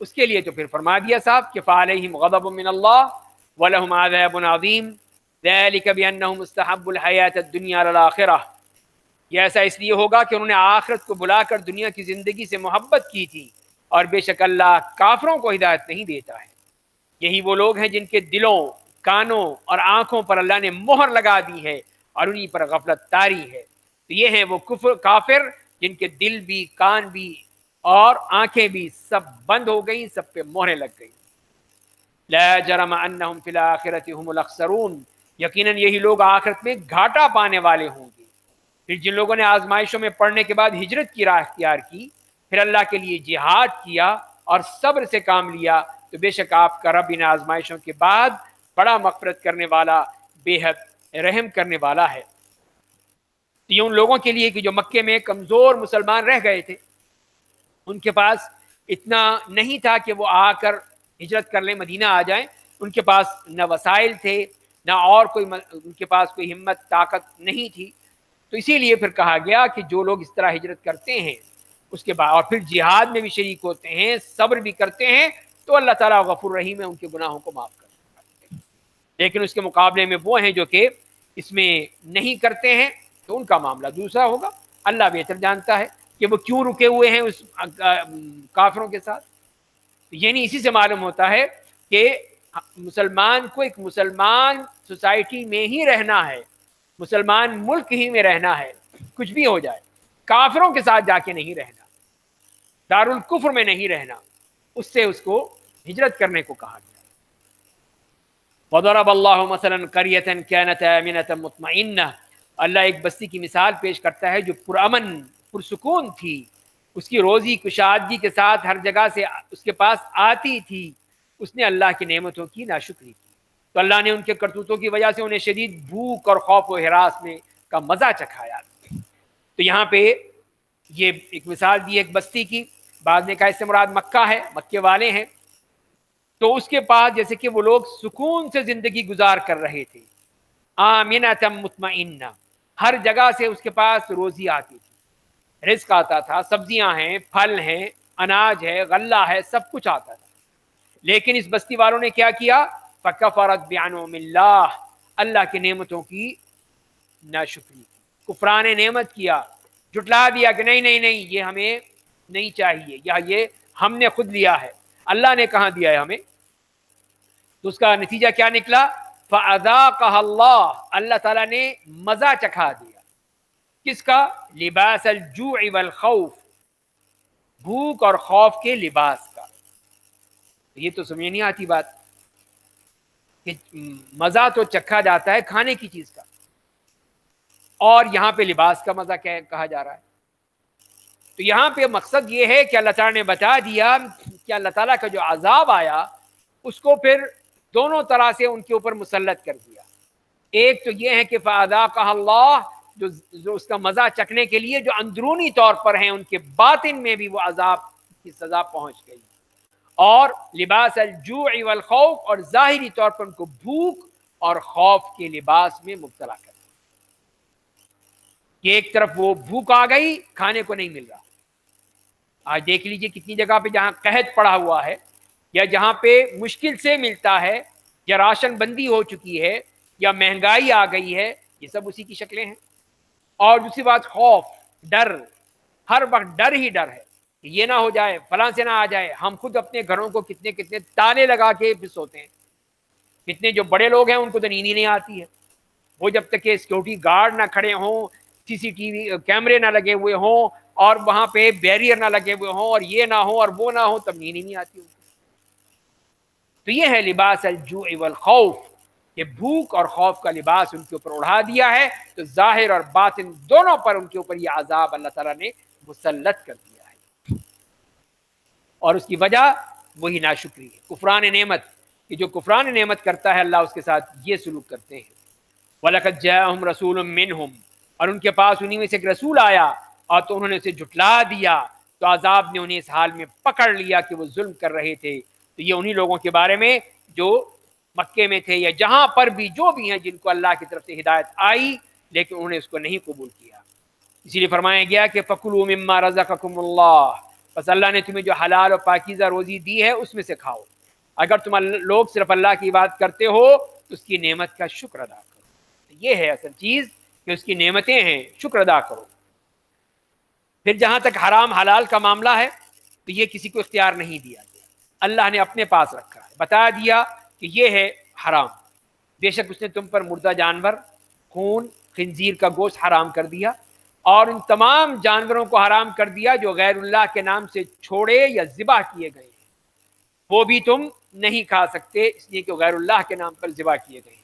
اس کے لیے تو پھر فرما دیا صاحب کہ فعلیہم غضب من اللہ ولہم عذاب عظیم ذلک بانہم استحبوا الحیاۃ الدنیا علی الآخرہ، یہ ایسا اس لیے ہوگا کہ انہوں نے آخرت کو بلا کر دنیا کی زندگی سے محبت کی تھی، اور بے شک اللہ کافروں کو ہدایت نہیں دیتا ہے۔ یہی وہ لوگ ہیں جن کے دلوں، کانوں اور آنکھوں پر اللہ نے مہر لگا دی ہے اور انہی پر غفلت طاری ہے۔ تو یہ ہیں وہ کافر جن کے دل بھی، کان بھی اور آنکھیں بھی سب بند ہو گئیں، سب پہ مہریں لگ گئیں۔ لا جرم انہم فی الآخرۃ هم الاخسرون، یقیناً یہی لوگ آخرت میں گھاٹا پانے والے ہوں گے۔ پھر جن لوگوں نے آزمائشوں میں پڑنے کے بعد ہجرت کی راہ اختیار کی، پھر اللہ کے لیے جہاد کیا اور صبر سے کام لیا، تو بے شک آپ کا رب ان آزمائشوں کے بعد بڑا مغفرت کرنے والا، بے حد رحم کرنے والا ہے۔ یہ ان لوگوں کے لیے کہ جو مکے میں کمزور مسلمان رہ گئے تھے، ان کے پاس اتنا نہیں تھا کہ وہ آ کر ہجرت کر لیں، مدینہ آ جائیں، ان کے پاس نہ وسائل تھے، نہ اور کوئی، ان کے پاس کوئی ہمت طاقت نہیں تھی، تو اسی لیے پھر کہا گیا کہ جو لوگ اس طرح ہجرت کرتے ہیں اس کے بعد اور پھر جہاد میں بھی شریک ہوتے ہیں، صبر بھی کرتے ہیں، تو اللہ تعالیٰ غفور رحیم ہے، ان کے گناہوں کو معاف کر دیتا ہے۔ لیکن اس کے مقابلے میں وہ ہیں جو کہ اس میں نہیں کرتے ہیں، تو ان کا معاملہ دوسرا ہوگا۔ اللہ بہتر جانتا ہے کہ وہ کیوں رکے ہوئے ہیں اس کافروں کے ساتھ۔ یعنی اسی سے معلوم ہوتا ہے کہ مسلمان کو ایک مسلمان سوسائٹی میں ہی رہنا ہے، مسلمان ملک ہی میں رہنا ہے، کچھ بھی ہو جائے، کافروں کے ساتھ جا کے نہیں رہنا، دارالکفر میں نہیں رہنا، اس سے اس کو ہجرت کرنے کو کہا گیا۔ وضرب اللہ مثلا قریۃ کانت آمنۃ مطمئنہ، اللہ ایک بستی کی مثال پیش کرتا ہے جو پرامن پرسکون تھی، اس کی روزی کشادگی کے ساتھ ہر جگہ سے اس کے پاس آتی تھی، اس نے اللہ کی نعمتوں کی ناشکری کی، تو اللہ نے ان کے کرتوتوں کی وجہ سے انہیں شدید بھوک اور خوف و ہراس میں کا مزہ چکھایا۔ تو یہاں پہ یہ ایک مثال دی ایک بستی کی، بعد نے کہا اس سے مراد مکہ ہے، مکے والے ہیں، تو اس کے پاس جیسے کہ وہ لوگ سکون سے زندگی گزار کر رہے تھے، آمنۃ مطمئنہ، ہر جگہ سے اس کے پاس روزی آتی تھی، رزق آتا تھا، سبزیاں ہیں، پھل ہیں، اناج ہے، غلہ ہے، سب کچھ آتا تھا۔ لیکن اس بستی والوں نے کیا کیا؟ فکفرت بانعم اللہ، اللہ کی نعمتوں کی ناشکری کی، کفران نعمت کیا، جھٹلا دیا کہ نہیں نہیں نہیں یہ ہمیں نہیں چاہیے، یا یہ ہم نے خود لیا ہے، اللہ نے کہاں دیا ہے ہمیں۔ تو اس کا نتیجہ کیا نکلا؟ فَأَذَاقَهَا اللہ، اللہ تعالیٰ نے مزہ چکھا دیا، کس کا؟ لباس الجوع والخوف، بھوک اور خوف کے لباس کا۔ یہ تو سمجھ نہیں آتی بات کہ مزہ تو چکھا جاتا ہے کھانے کی چیز کا، اور یہاں پہ لباس کا مزہ کہا جا رہا ہے۔ تو یہاں پہ مقصد یہ ہے کہ اللہ تعالیٰ نے بتا دیا کہ اللہ تعالیٰ کا جو عذاب آیا اس کو پھر دونوں طرح سے ان کے اوپر مسلط کر دیا۔ ایک تو یہ ہے کہ فَأَذَاقَهَا اللہ، جو اس کا مزہ چکھنے کے لیے جو اندرونی طور پر ہیں، ان کے باطن میں بھی وہ عذاب کی سزا پہنچ گئی، اور لباس الجوع والخوف، اور ظاہری طور پر ان کو بھوک اور خوف کے لباس میں مبتلا کر دیا کہ ایک طرف وہ بھوک آ گئی، کھانے کو نہیں مل رہا۔ آج دیکھ لیجئے کتنی جگہ پہ جہاں قحط پڑا ہوا ہے، یا جہاں پہ مشکل سے ملتا ہے، یا راشن بندی ہو چکی ہے، یا مہنگائی آ گئی ہے، یہ سب اسی کی شکلیں ہیں۔ اور دوسری بات خوف، ڈر، ہر وقت ڈر ہی ڈر ہے کہ یہ نہ ہو جائے، فلاں سے نہ آ جائے۔ ہم خود اپنے گھروں کو کتنے کتنے تالے لگا کے بھی سوتے ہیں، کتنے جو بڑے لوگ ہیں ان کو تو نیند ہی نہیں آتی ہے، وہ جب تک کہ سیکورٹی گارڈ نہ کھڑے ہوں، سی سی ٹی وی کیمرے نہ لگے ہوئے ہوں، اور وہاں پہ بیریئر نہ لگے ہوئے ہوں، اور یہ نہ ہو اور وہ نہ ہو، تب نیند ہی نہیں آتی۔ تو یہ ہے لباس الجوع والخوف، کہ بھوک اور خوف کا لباس ان کے اوپر اڑا دیا ہے، تو ظاہر اور باطن دونوں پر ان کے اوپر یہ عذاب اللہ تعالیٰ نے مسلط کر دیا ہے، اور اس کی وجہ وہی ناشکری ہے، کفران نعمت، کہ جو کفران نعمت کرتا ہے اللہ اس کے ساتھ یہ سلوک کرتے ہیں۔ وَلَقَدْ جَاءَهُمْ رَسُولٌ مِّنْهُمْ، اور ان کے پاس انہی میں سے ایک رسول آیا، اور تو انہوں نے اسے جھٹلا دیا، تو عذاب نے انہیں اس حال میں پکڑ لیا کہ وہ ظلم کر رہے تھے۔ تو یہ انہی لوگوں کے بارے میں جو مکے میں تھے، یا جہاں پر بھی جو بھی ہیں جن کو اللہ کی طرف سے ہدایت آئی لیکن انہوں نے اس کو نہیں قبول کیا۔ اسی لیے فرمایا گیا کہ فَكُلُوا مِمَّا رَزَقَكُمُ اللَّهُ، بس اللہ نے تمہیں جو حلال اور پاکیزہ روزی دی ہے اس میں سے کھاؤ۔ اگر تم لوگ صرف اللہ کی عبادت کرتے ہو تو اس کی نعمت کا شکر ادا کرو۔ یہ ہے اصل چیز کہ اس کی نعمتیں ہیں، شکر ادا کرو۔ پھر جہاں تک حرام حلال کا معاملہ ہے تو یہ کسی کو اختیار نہیں دیا گیا، اللہ نے اپنے پاس رکھا ہے، بتا دیا کہ یہ ہے حرام۔ بے شک اس نے تم پر مردہ جانور، خون، خنزیر کا گوشت حرام کر دیا، اور ان تمام جانوروں کو حرام کر دیا جو غیر اللہ کے نام سے چھوڑے یا ذبح کیے گئے ہیں، وہ بھی تم نہیں کھا سکتے، اس لیے کہ غیر اللہ کے نام پر ذبح کیے گئے ہیں۔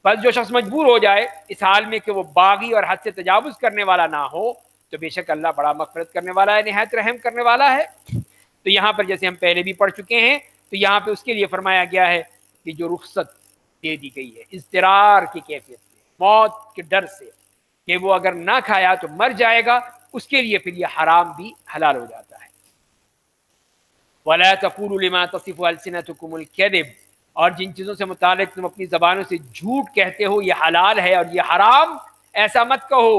بس جو شخص مجبور ہو جائے اس حال میں کہ وہ باغی اور حد سے تجاوز کرنے والا نہ ہو، تو بے شک اللہ بڑا مغفرت کرنے والا ہے، نہایت رحم کرنے والا ہے۔ تو یہاں پر جیسے ہم پہلے بھی پڑھ چکے ہیں، تو یہاں پہ اس کے لیے فرمایا گیا ہے کہ جو رخصت دے دی گئی ہے اضطرار کی کیفیت میں، موت کے ڈر سے کہ وہ اگر نہ کھایا تو مر جائے گا، اس کے لیے پھر یہ حرام بھی حلال ہو جاتا ہے۔ وَلَا تَقُولُوا لِمَا تَصِفُ أَلْسِنَتُكُمُ الْكَذِبَ، اور جن چیزوں سے متعلق تم اپنی زبانوں سے جھوٹ کہتے ہو یہ حلال ہے اور یہ حرام، ایسا مت کہو۔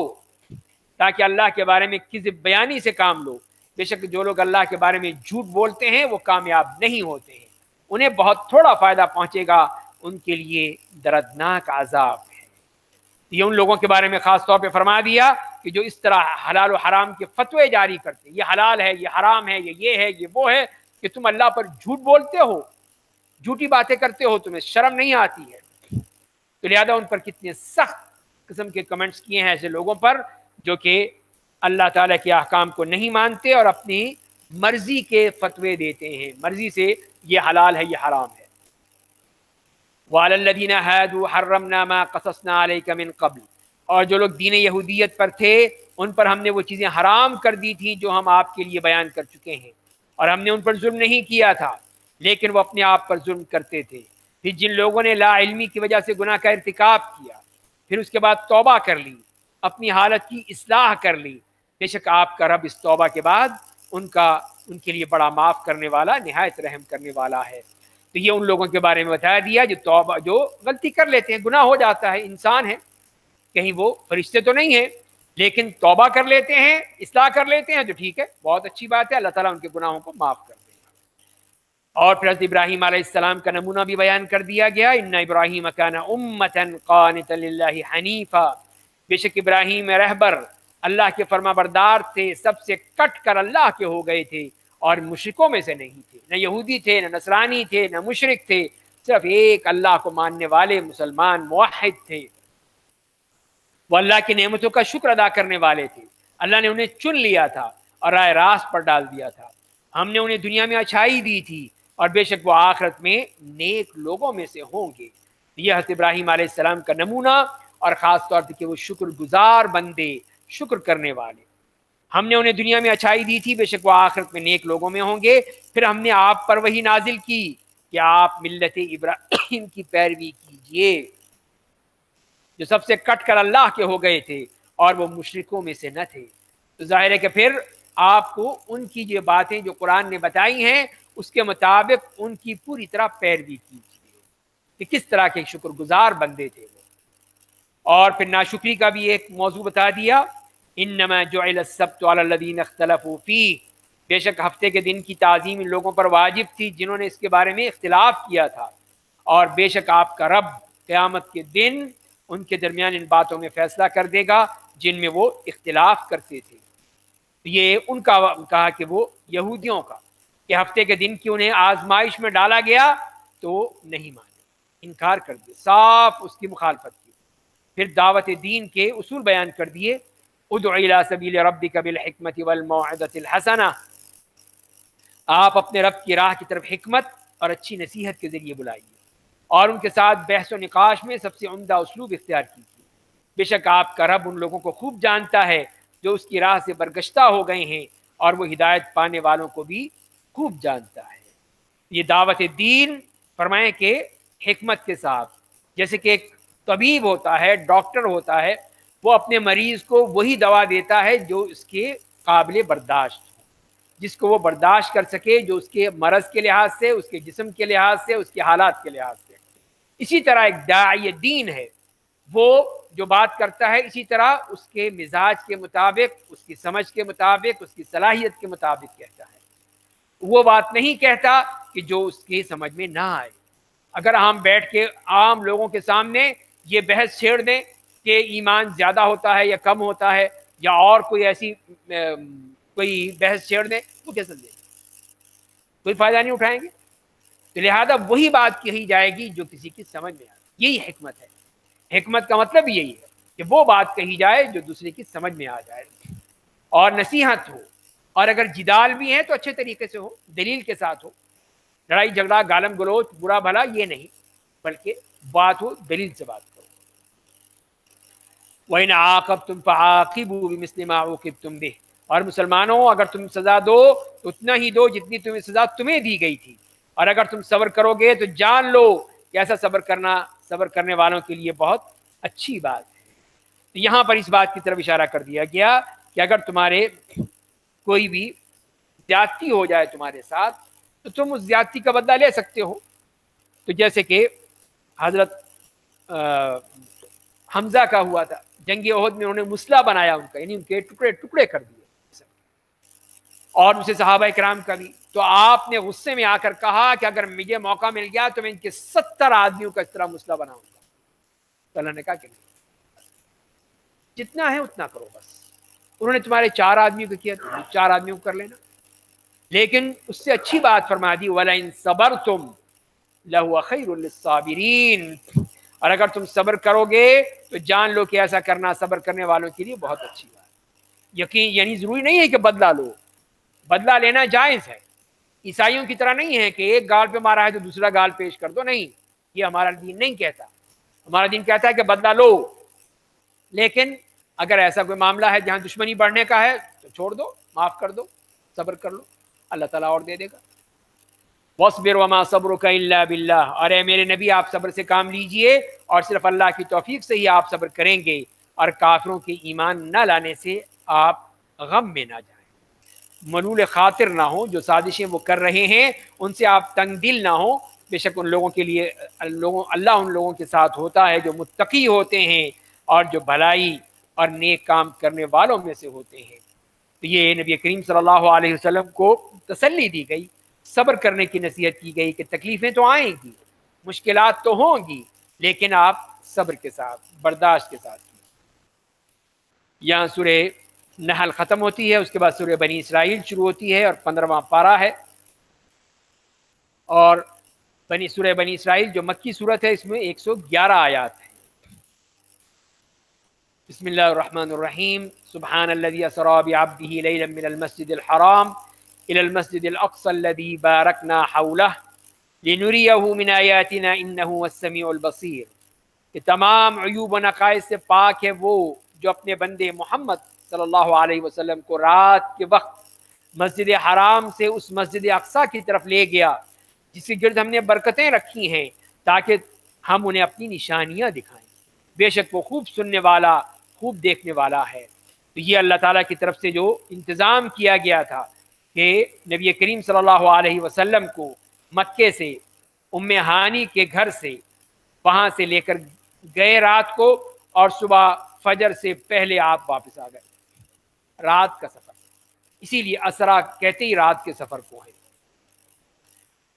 تاکہ اللہ کے بارے میں کذب بیانی سے کام لو۔ بے شک جو لوگ اللہ کے بارے میں جھوٹ بولتے ہیں وہ کامیاب نہیں ہوتے ہیں، انہیں بہت تھوڑا فائدہ پہنچے گا، ان کے لیے دردناک عذاب ہے۔ یہ ان لوگوں کے بارے میں خاص طور پہ فرما دیا کہ جو اس طرح حلال و حرام کے فتوے جاری کرتے ہیں، یہ حلال ہے، یہ حرام ہے، یہ ہے، یہ وہ ہے، کہ تم اللہ پر جھوٹ بولتے ہو، جھوٹی باتیں کرتے ہو، تمہیں شرم نہیں آتی ہے۔ تو لہذا ان پر کتنے سخت قسم کے کمنٹس کیے ہیں ایسے لوگوں پر جو کہ اللہ تعالیٰ کے احکام کو نہیں مانتے اور اپنی مرضی کے فتوے دیتے ہیں، مرضی سے یہ حلال ہے، یہ حرام ہے۔ وَعَلَى الَّذِينَ هَادُوا حَرَّمْنَا مَا قَصَصْنَا عَلَيْكَ مِن قَبْلِ، اور جو لوگ دین یہودیت پر تھے ان پر ہم نے وہ چیزیں حرام کر دی تھیں جو ہم آپ کے لیے بیان کر چکے ہیں، اور ہم نے ان پر ظلم نہیں کیا تھا لیکن وہ اپنے آپ پر ظلم کرتے تھے۔ پھر جن لوگوں نے لا علمی کی وجہ سے گناہ کا ارتکاب کیا، پھر اس کے بعد توبہ کر لی، اپنی حالت کی اصلاح کر لی، بے شک آپ کا رب اس توبہ کے بعد ان کے لیے بڑا معاف کرنے والا، نہایت رحم کرنے والا ہے۔ تو یہ ان لوگوں کے بارے میں بتایا دیا جو غلطی کر لیتے ہیں، گناہ ہو جاتا ہے، انسان ہے، کہیں وہ فرشتے تو نہیں ہیں، لیکن توبہ کر لیتے ہیں، اصلاح کر لیتے ہیں تو ٹھیک ہے، بہت اچھی بات ہے، اللہ تعالیٰ ان کے گناہوں کو معاف کر دے گا۔ اور پھر حضرت ابراہیم علیہ السلام کا نمونہ بھی بیان کر دیا گیا، ان ابراہیم کان امۃ قانتا للہ حنیفا، بے شک ابراہیم رہبر اللہ کے فرما بردار تھے، سب سے کٹ کر اللہ کے ہو گئے تھے اور مشرکوں میں سے نہیں تھے، نہ یہودی تھے، نہ نصرانی تھے، نہ مشرک تھے، صرف ایک اللہ کو ماننے والے مسلمان موحد تھے۔ وہ اللہ کی نعمتوں کا شکر ادا کرنے والے تھے، اللہ نے انہیں چن لیا تھا اور راہ راست پر ڈال دیا تھا، ہم نے انہیں دنیا میں اچھائی دی تھی اور بے شک وہ آخرت میں نیک لوگوں میں سے ہوں گے۔ یہ حضرت ابراہیم علیہ السلام کا نمونہ، اور خاص طور پہ کہ وہ شکر گزار بندے، شکر کرنے والے، ہم نے انہیں دنیا میں اچھائی دی تھی، بے شک وہ آخرت میں نیک لوگوں میں ہوں گے۔ پھر ہم نے آپ پر وحی نازل کی کہ آپ ملت ابراہیم کی پیروی کیجئے، جو سب سے کٹ کر اللہ کے ہو گئے تھے اور وہ مشرکوں میں سے نہ تھے۔ تو ظاہر ہے کہ پھر آپ کو ان کی جو باتیں جو قرآن نے بتائی ہیں اس کے مطابق ان کی پوری طرح پیروی کیجیے کہ کس طرح کے شکر گزار بندے تھے وہ۔ اور پھر ناشکری کا بھی ایک موضوع بتا دیا، انما جعل السبت علی الذین اختلفوا فیہ، بے شک ہفتے کے دن کی تعظیم ان لوگوں پر واجب تھی جنہوں نے اس کے بارے میں اختلاف کیا تھا، اور بے شک آپ کا رب قیامت کے دن ان کے درمیان ان باتوں میں فیصلہ کر دے گا جن میں وہ اختلاف کرتے تھے۔ یہ ان کا کہا کہ وہ یہودیوں کا کہ ہفتے کے دن کی انہیں آزمائش میں ڈالا گیا تو نہیں مانے، انکار کر دیا، صاف اس کی مخالفت کی۔ پھر دعوت دین کے اصول بیان کر دیے، ادع الی سبیل ربک بالحکمت والموعظۃ الحسنہ، آپ اپنے رب کی راہ کی طرف حکمت اور اچھی نصیحت کے ذریعے بلائیے، اور ان کے ساتھ بحث و نقاش میں سب سے عمدہ اسلوب اختیار کیجیے، بے شک آپ کا رب ان لوگوں کو خوب جانتا ہے جو اس کی راہ سے برگشتہ ہو گئے ہیں، اور وہ ہدایت پانے والوں کو بھی خوب جانتا ہے۔ یہ دعوت دین فرمائیں کہ حکمت کے ساتھ، جیسے کہ ایک طبیب ہوتا ہے، ڈاکٹر ہوتا ہے، وہ اپنے مریض کو وہی دوا دیتا ہے جو اس کے قابل برداشت ہو، جس کو وہ برداشت کر سکے، جو اس کے مرض کے لحاظ سے، اس کے جسم کے لحاظ سے، اس کے حالات کے لحاظ سے۔ اسی طرح ایک داعی دین ہے، وہ جو بات کرتا ہے اسی طرح اس کے مزاج کے مطابق، اس کی سمجھ کے مطابق، اس کی صلاحیت کے مطابق کہتا ہے، وہ بات نہیں کہتا کہ جو اس کی سمجھ میں نہ آئے۔ اگر ہم بیٹھ کے عام لوگوں کے سامنے یہ بحث چھیڑ دیں کہ ایمان زیادہ ہوتا ہے یا کم ہوتا ہے، یا اور کوئی ایسی کوئی بحث چھیڑ دیں، وہ کیا سمجھیں گے؟ کوئی فائدہ نہیں اٹھائیں گے۔ تو لہذا وہی بات کہی جائے گی جو کسی کی سمجھ میں آئے، یہی حکمت ہے۔ حکمت کا مطلب یہی ہے کہ وہ بات کہی جائے جو دوسرے کی سمجھ میں آ جائے، اور نصیحت ہو، اور اگر جدال بھی ہے تو اچھے طریقے سے ہو، دلیل کے ساتھ ہو، لڑائی جھگڑا گالم گلوچ برا بھلا یہ نہیں، بلکہ بات ہو، دلیل سے بات کرو۔ وَإِنْ عَاقَبْتُمْ فَعَاقِبُوا بِمِثْلِ مَا عُوقِبْتُمْ بِهِ، اور مسلمانوں اگر تم سزا دو تو اتنا ہی دو جتنی تمہیں سزا تمہیں دی گئی تھی، اور اگر تم صبر کرو گے تو جان لو کہ ایسا صبر کرنے والوں کے لیے بہت اچھی بات ہے۔ تو یہاں پر اس بات کی طرف اشارہ کر دیا گیا کہ اگر تمہارے کوئی بھی زیادتی ہو جائے تمہارے ساتھ تو تم اس زیادتی کا بدلہ لے سکتے ہو۔ تو جیسے کہ حضرت حمزہ کا ہوا تھا، جنگ احد میں انہوں نے مسلح بنایا ان کا، یعنی ان کے ٹکڑے ٹکڑے کر دیے، اور اسے صحابہ کرام کا بھی. تو آپ نے غصے میں آ کر کہا کہ اگر مجھے موقع مل گیا تو میں ان کے 70 آدمیوں کا اس طرح مسلح بناؤں گا. تو اللہ نے کہا کہ جتنا ہے اتنا کرو بس. انہوں نے تمہارے 4 آدمیوں کو کیا، 4 آدمیوں کو کر لینا. لیکن اس سے اچھی بات فرما دی وَلَئِن صَبَرْتُمْ لَهُوَ خَيْرٌ لِلصَّابِرِينَ، اور اگر تم صبر کرو گے تو جان لو کہ ایسا کرنا صبر کرنے والوں کے لیے بہت اچھی بات. یقین یعنی ضروری نہیں ہے کہ بدلہ لو، بدلہ لینا جائز ہے. عیسائیوں کی طرح نہیں ہے کہ ایک گال پہ مارا ہے تو دوسرا گال پیش کر دو، نہیں، یہ ہمارا دین نہیں کہتا. ہمارا دین کہتا ہے کہ بدلہ لو، لیکن اگر ایسا کوئی معاملہ ہے جہاں دشمنی بڑھنے کا ہے تو چھوڑ دو، معاف کر دو، صبر کر لو، اللہ تعالیٰ اور دے دے گا. وَاصْبِرْ وَمَا صَبْرُكَ إِلَّا بِاللَّهِ، اور اے میرے نبی آپ صبر سے کام لیجئے اور صرف اللہ کی توفیق سے ہی آپ صبر کریں گے، اور کافروں کے ایمان نہ لانے سے آپ غم میں نہ جائیں، ملول خاطر نہ ہوں. جو سازشیں وہ کر رہے ہیں ان سے آپ تنگ دل نہ ہوں. بے شک ان لوگوں کے لیے اللہ ان لوگوں کے ساتھ ہوتا ہے جو متقی ہوتے ہیں اور جو بھلائی اور نیک کام کرنے والوں میں سے ہوتے ہیں. تو یہ نبی کریم صلی اللہ علیہ وسلم کو تسلی دی گئی، صبر کرنے کی نصیحت کی گئی کہ تکلیفیں تو آئیں گی، مشکلات تو ہوں گی، لیکن آپ صبر کے ساتھ، برداشت کے ساتھ. یہاں سورہ نحل ختم ہوتی ہے، اس کے بعد سورہ بنی اسرائیل شروع ہوتی ہے اور 15واں پارہ ہے. اور سورہ بنی اسرائیل جو مکی صورت ہے اس میں 111 آیات ہیں. بسم اللہ الرحمن الرحیم. سبحان الذي اسرى بعبده ليلا من المسجد الحرام الى المسجد الاقصى الذي باركنا حوله لنريه من آیاتنا انه هو السميع البصير. کہ تمام عیوب و نقائص سے پاک ہے وہ جو اپنے بندے محمد صلی اللہ علیہ وسلم کو رات کے وقت مسجد حرام سے اس مسجد اقصیٰ کی طرف لے گیا جس کے گرد ہم نے برکتیں رکھی ہیں تاکہ ہم انہیں اپنی نشانیاں دکھائیں. بے شک وہ خوب سننے والا، خوب دیکھنے والا ہے. تو یہ اللہ تعالیٰ کی طرف سے جو انتظام کیا گیا تھا کہ نبی کریم صلی اللہ علیہ وسلم کو مکے سے ام ہانی کے گھر سے وہاں سے لے کر گئے رات کو، اور صبح فجر سے پہلے آپ واپس آ گئے. رات کا سفر، اسی لیے اسرا کہتے ہی رات کے سفر کو ہے.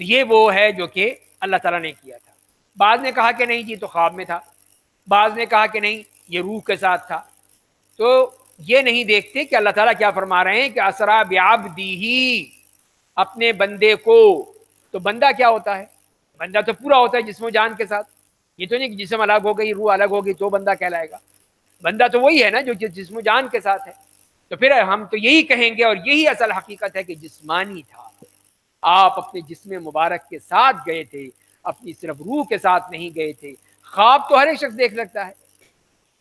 یہ وہ ہے جو کہ اللہ تعالیٰ نے کیا تھا. بعض نے کہا کہ نہیں جی تو خواب میں تھا، بعض نے کہا کہ نہیں یہ روح کے ساتھ تھا. تو یہ نہیں دیکھتے کہ اللہ تعالیٰ کیا فرما رہے ہیں کہ اسرا بعبدہ، اپنے بندے کو. تو بندہ کیا ہوتا ہے؟ بندہ تو پورا ہوتا ہے جسم و جان کے ساتھ. یہ تو نہیں کہ جسم الگ ہو گئی، روح الگ ہوگی تو بندہ کہلائے گا. بندہ تو وہی ہے نا جو جسم و جان کے ساتھ ہے. تو پھر ہم تو یہی کہیں گے، اور یہی اصل حقیقت ہے کہ جسمانی تھا. آپ اپنے جسم مبارک کے ساتھ گئے تھے، اپنی صرف روح کے ساتھ نہیں گئے تھے. خواب تو ہر ایک شخص دیکھ سکتا ہے.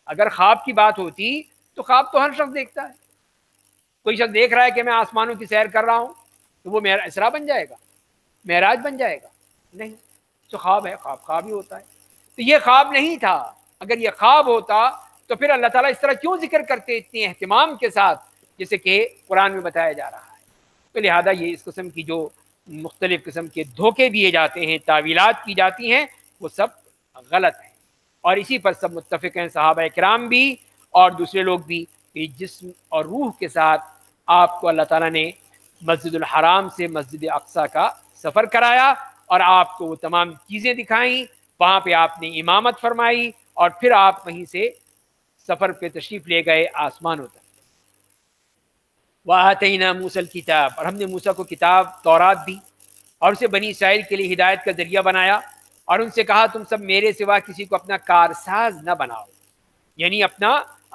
اگر خواب کی بات ہوتی تو خواب تو ہر شخص دیکھتا ہے. کوئی شخص دیکھ رہا ہے کہ میں آسمانوں کی سیر کر رہا ہوں تو وہ میرا اسرا بن جائے گا، معراج بن جائے گا؟ نہیں. تو خواب ہے، خواب ہی ہوتا ہے. تو یہ خواب نہیں تھا. اگر یہ خواب ہوتا تو پھر اللہ تعالیٰ اس طرح کیوں ذکر کرتے اتنے اہتمام کے ساتھ جیسے کہ قرآن میں بتایا جا رہا ہے؟ تو لہذا یہ اس قسم کی جو مختلف قسم کے دھوکے دیے جاتے ہیں، تعویلات کی جاتی ہیں، وہ سب غلط ہیں. اور اسی پر سب متفق ہیں، صحابہ کرام بھی اور دوسرے لوگ بھی، کہ جسم اور روح کے ساتھ آپ کو اللہ تعالیٰ نے مسجد الحرام سے مسجد اقصیٰ کا سفر کرایا اور آپ کو وہ تمام چیزیں دکھائیں. وہاں پہ آپ نے امامت فرمائی اور پھر آپ وہیں سے سفر پہ تشریف لے گئے آسمانوں تک. وَآتَيْنَا مُوسَى الْكِتَابَ، اور ہم نے موسیٰ کو کتاب تورات دی اور اسے بنی اسرائیل کے لیے ہدایت کا ذریعہ بنایا، اور ان سے کہا تم سب میرے سوا کسی کو اپنا کارساز نہ بناؤ، یعنی اپنا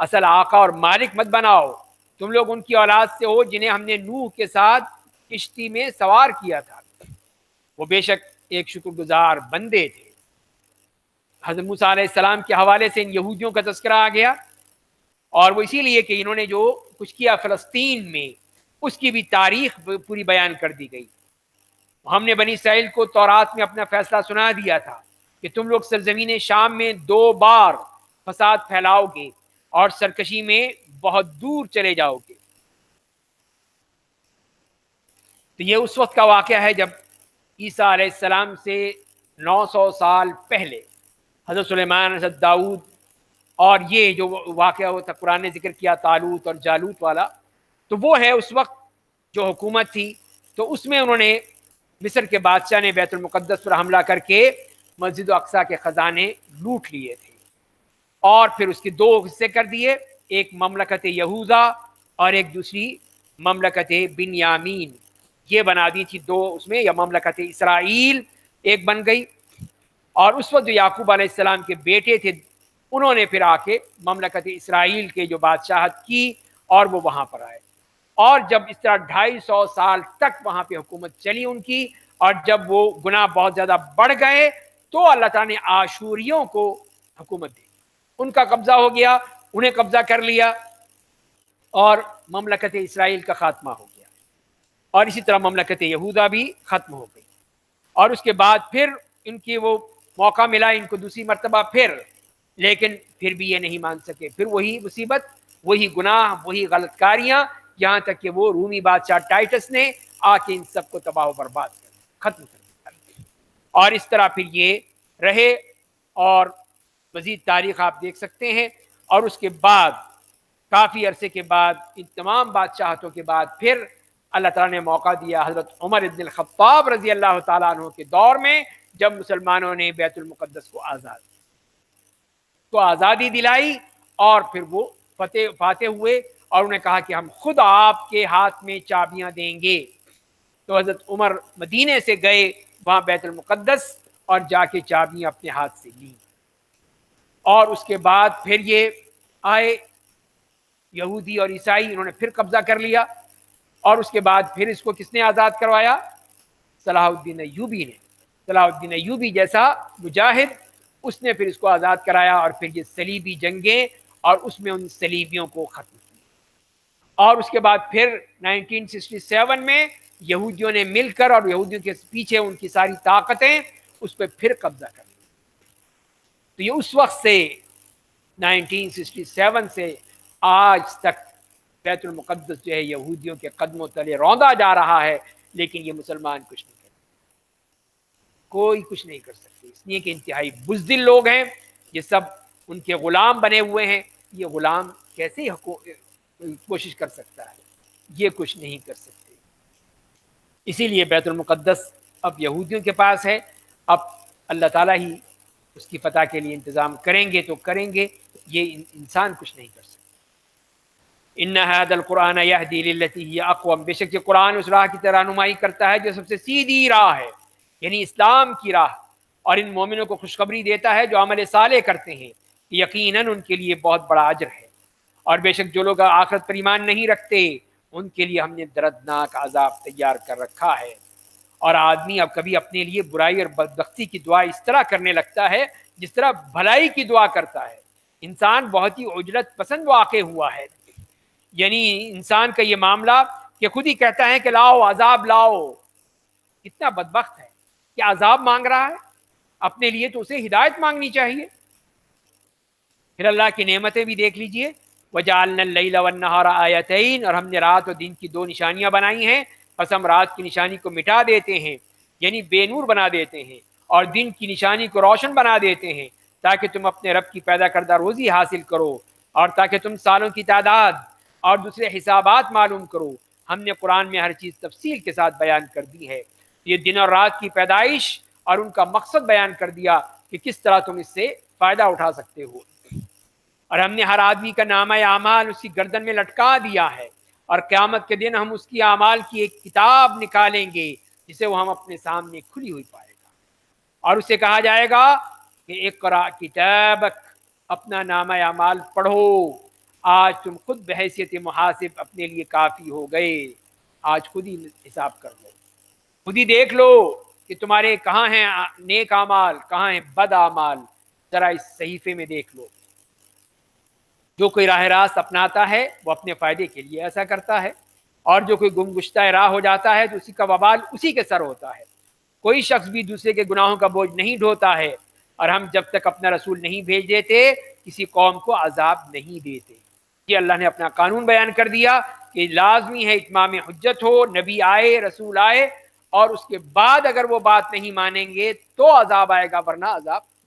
اصل آقا اور مالک مت بناؤ. تم لوگ ان کی اولاد سے ہو جنہیں ہم نے نوح کے ساتھ کشتی میں سوار کیا تھا. وہ بے شک ایک شکر گزار بندے تھے. حضرت موسیٰ علیہ السلام کے حوالے سے ان یہودیوں کا تذکرہ آ گیا، اور وہ اسی لیے کہ انہوں نے جو کچھ کیا فلسطین میں اس کی بھی تاریخ پوری بیان کر دی گئی. ہم نے بنی اسرائیل کو تورات میں اپنا فیصلہ سنا دیا تھا کہ تم لوگ سرزمین شام میں 2 بار فساد پھیلاؤ گے اور سرکشی میں بہت دور چلے جاؤ گے. تو یہ اس وقت کا واقعہ ہے جب عیسیٰ علیہ السلام سے 900 سال پہلے حضرت سلیمان، حضرت داؤد اور یہ جو واقعہ ہوتا قرآن نے ذکر کیا طالوت اور جالوت والا، تو وہ ہے اس وقت جو حکومت تھی، تو اس میں انہوں نے مصر کے بادشاہ نے بیت المقدس پر حملہ کر کے مسجد اقصیٰ کے خزانے لوٹ لیے تھے، اور پھر اس کے دو حصے کر دیے، ایک مملکت یہوذا اور ایک دوسری مملکت بنیامین، یہ بنا دی تھی دو اس میں، یا مملکت اسرائیل ایک بن گئی۔ اور اس وقت جو یعقوب علیہ السلام کے بیٹے تھے انہوں نے پھر آ کے مملکت اسرائیل کے جو بادشاہت کی اور وہ وہاں پر آئے، اور جب اس طرح 250 سال تک وہاں پہ حکومت چلی ان کی، اور جب وہ گناہ بہت زیادہ بڑھ گئے تو اللہ تعالیٰ نے آشوریوں کو حکومت دی، ان کا قبضہ ہو گیا، انہیں قبضہ کر لیا، اور مملکت اسرائیل کا خاتمہ ہو گیا، اور اسی طرح مملکت یہوذا بھی ختم ہو گئی۔ اور اس کے بعد پھر ان کی وہ موقع ملا ان کو دوسری مرتبہ پھر، لیکن پھر بھی یہ نہیں مان سکے، پھر وہی مصیبت، وہی گناہ، وہی غلط کاریاں، یہاں تک کہ وہ رومی بادشاہ ٹائٹس نے آ کے ان سب کو تباہ و برباد کر دیا، ختم کر دیا۔ اور اس طرح پھر یہ رہے، اور مزید تاریخ آپ دیکھ سکتے ہیں۔ اور اس کے بعد کافی عرصے کے بعد ان تمام بادشاہتوں کے بعد پھر اللہ تعالیٰ نے موقع دیا حضرت عمر ابن الخطاب رضی اللہ تعالیٰ عنہ کے دور میں، جب مسلمانوں نے بیت المقدس کو آزادی دلائی، اور پھر وہ فاتح ہوئے، اور انہیں کہا کہ ہم خود آپ کے ہاتھ میں چابیاں دیں گے۔ تو حضرت عمر مدینے سے گئے وہاں بیت المقدس اور جا کے چابیاں اپنے ہاتھ سے لیں، اور اس کے بعد پھر یہ آئے یہودی اور عیسائی، انہوں نے پھر قبضہ کر لیا، اور اس کے بعد پھر اس کو کس نے آزاد کروایا؟ صلاح الدین ایوبی نے۔ صلاح الدین ایوبی جیسا مجاہد، اس نے پھر اس کو آزاد کرایا، اور پھر یہ صلیبی جنگیں، اور اس میں ان صلیبیوں کو ختم کیا۔ اور اس کے بعد پھر 1967 میں یہودیوں نے مل کر، اور یہودیوں کے پیچھے ان کی ساری طاقتیں، اس پہ پھر قبضہ کر لیا۔ تو یہ اس وقت سے 1967 سے آج تک بیت المقدس جو ہے یہودیوں کے قدموں تلے روندا جا رہا ہے، لیکن یہ مسلمان کچھ نہیں کرتے، کوئی کچھ نہیں کر سکتے، اس لیے کہ انتہائی بزدل لوگ ہیں، یہ سب ان کے غلام بنے ہوئے ہیں۔ یہ غلام کیسے کوشش کر سکتا ہے؟ یہ کچھ نہیں کر سکتے۔ اسی لیے بیت المقدس اب یہودیوں کے پاس ہے، اب اللہ تعالیٰ ہی اس کی فتح کے لیے انتظام کریں گے تو کریں گے، یہ انسان کچھ نہیں کر سکتا۔ ان هذا القرآن يهدي للتي هي اقوم، بے شک یہ قرآن اس راہ کی رہنمائی کرتا ہے جو سب سے سیدھی راہ ہے، یعنی اسلام کی راہ، اور ان مومنوں کو خوشخبری دیتا ہے جو عمل صالح کرتے ہیں، یقیناً ان کے لیے بہت بڑا اجر ہے۔ اور بے شک جو لوگ آخرت پر ایمان نہیں رکھتے ان کے لیے ہم نے دردناک عذاب تیار کر رکھا ہے۔ اور آدمی اب کبھی اپنے لیے برائی اور بدبختی کی دعا اس طرح کرنے لگتا ہے جس طرح بھلائی کی دعا کرتا ہے۔ انسان بہت ہی عجلت پسند واقع ہوا ہے، یعنی انسان کا یہ معاملہ کہ خود ہی کہتا ہے کہ لاؤ عذاب لاؤ، کتنا بدبخت ہے کہ عذاب مانگ رہا ہے، اپنے لیے تو اسے ہدایت مانگنی چاہیے۔ پھر اللہ کی نعمتیں بھی دیکھ لیجئے، وَجَعَلْنَا اللَّيْلَ وَالنَّهَارَ آیَتَيْنِ، اور ہم نے رات اور دن کی دو نشانیاں بنائی ہیں، پس ہم رات کی نشانی کو مٹا دیتے ہیں، یعنی بے نور بنا دیتے ہیں، اور دن کی نشانی کو روشن بنا دیتے ہیں، تاکہ تم اپنے رب کی پیدا کردہ روزی حاصل کرو، اور تاکہ تم سالوں کی تعداد اور دوسرے حسابات معلوم کرو۔ ہم نے قرآن میں ہر چیز تفصیل کے ساتھ بیان کر دی ہے، یہ دن اور رات کی پیدائش اور ان کا مقصد بیان کر دیا کہ کس طرح تم اس سے فائدہ اٹھا سکتے ہو۔ اور ہم نے ہر آدمی کا نامہ اعمال اس کی گردن میں لٹکا دیا ہے، اور قیامت کے دن ہم اس کی اعمال کی ایک کتاب نکالیں گے جسے وہ ہم اپنے سامنے کھلی ہوئی پائے گا، اور اسے کہا جائے گا کہ اقرا کتابک، اپنا نامہ اعمال پڑھو، آج تم خود بحیثیت محاسب اپنے لیے کافی ہو گئے، آج خود ہی حساب کر لو، خود ہی دیکھ لو کہ تمہارے کہاں ہیں نیک اعمال، کہاں ہیں بد اعمال، ذرا اس صحیفے میں دیکھ لو۔ جو کوئی راہ راست اپناتا ہے وہ اپنے فائدے کے لیے ایسا کرتا ہے، اور جو کوئی گم گشتہ راہ ہو جاتا ہے تو اسی کا وبال اسی کے سر ہوتا ہے۔ کوئی شخص بھی دوسرے کے گناہوں کا بوجھ نہیں ڈھوتا ہے، اور ہم جب تک اپنا رسول نہیں بھیج دیتے کسی قوم کو عذاب نہیں دیتے۔ یہ اللہ نے اپنا قانون بیان کر دیا کہ لازمی ہے اتمام حجت ہو، نبی آئے، رسول آئے، اور اس کے بعد اگر وہ بات نہیں مانیں گے تو عذاب آئے گا، ورنہ عذاب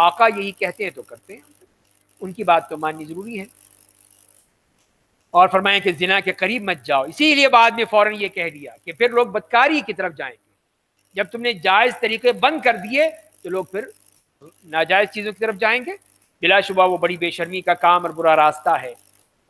آقا یہی کہتے ہیں تو کرتے ہیں، ان کی بات تو ماننی ضروری ہے۔ اور فرمائیں کہ زنا کے قریب مت جاؤ، اسی لیے بعد میں فوراً یہ کہہ دیا کہ پھر لوگ بدکاری کی طرف جائیں گے۔ جب تم نے جائز طریقے بند کر دیے تو لوگ پھر ناجائز چیزوں کی طرف جائیں گے۔ بلا شبہ وہ بڑی بے شرمی کا کام اور برا راستہ ہے۔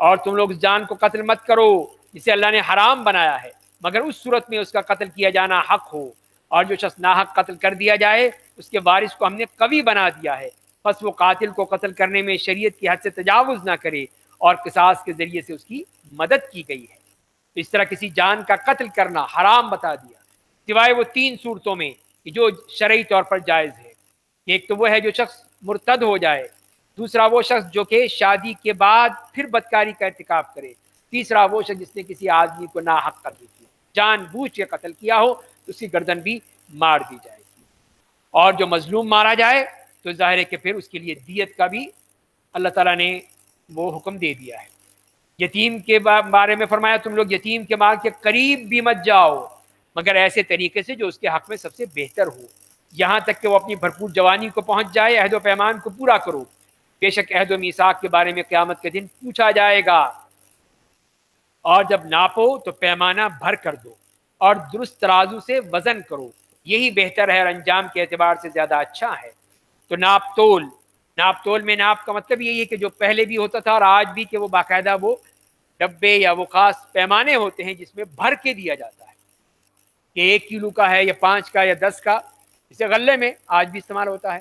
اور تم لوگ اس جان کو قتل مت کرو جسے اللہ نے حرام بنایا ہے، مگر اس صورت میں اس کا قتل کیا جانا حق ہو، اور جو شخص ناحق قتل کر دیا جائے اس کے وارث کو ہم نے قوی بنا دیا ہے، پس وہ قاتل کو قتل کرنے میں شریعت کی حد سے تجاوز نہ کرے، اور قصاص کے ذریعے سے اس کی مدد کی گئی ہے۔ اس طرح کسی جان کا قتل کرنا حرام بتا دیا، سوائے وہ 3 صورتوں میں کہ جو شرعی طور پر جائز ہے۔ ایک تو وہ ہے جو شخص مرتد ہو جائے، دوسرا وہ شخص جو کہ شادی کے بعد پھر بدکاری کا ارتکاب کرے، تیسرا وہ شخص جس نے کسی آدمی کو ناحق قتل کیا، جان بوجھ کے قتل کیا ہو تو اس کی گردن بھی مار دی جائے گی۔ اور جو مظلوم مارا جائے تو ظاہر ہے کہ پھر اس کے لیے دیت کا بھی اللہ تعالیٰ نے وہ حکم دے دیا ہے۔ یتیم کے بارے میں فرمایا تم لوگ یتیم کے مال کے قریب بھی مت جاؤ مگر ایسے طریقے سے جو اس کے حق میں سب سے بہتر ہو، یہاں تک کہ وہ اپنی بھرپور جوانی کو پہنچ جائے۔ عہد و پیمان کو پورا کرو، بے شک عہد و میثاق کے بارے میں قیامت کے دن پوچھا جائے گا۔ اور جب ناپو تو پیمانہ بھر کر دو اور درست ترازو سے وزن کرو، یہی بہتر ہے اور انجام کے اعتبار سے زیادہ اچھا ہے۔ تو ناپ تول میں ناپ کا مطلب یہی ہے کہ جو پہلے بھی ہوتا تھا اور آج بھی، کہ وہ باقاعدہ وہ ڈبے یا وہ خاص پیمانے ہوتے ہیں جس میں بھر کے دیا جاتا ہے، کہ 1 کلو کا ہے یا 5 کا یا 10 کا، اسے غلے میں آج بھی استعمال ہوتا ہے۔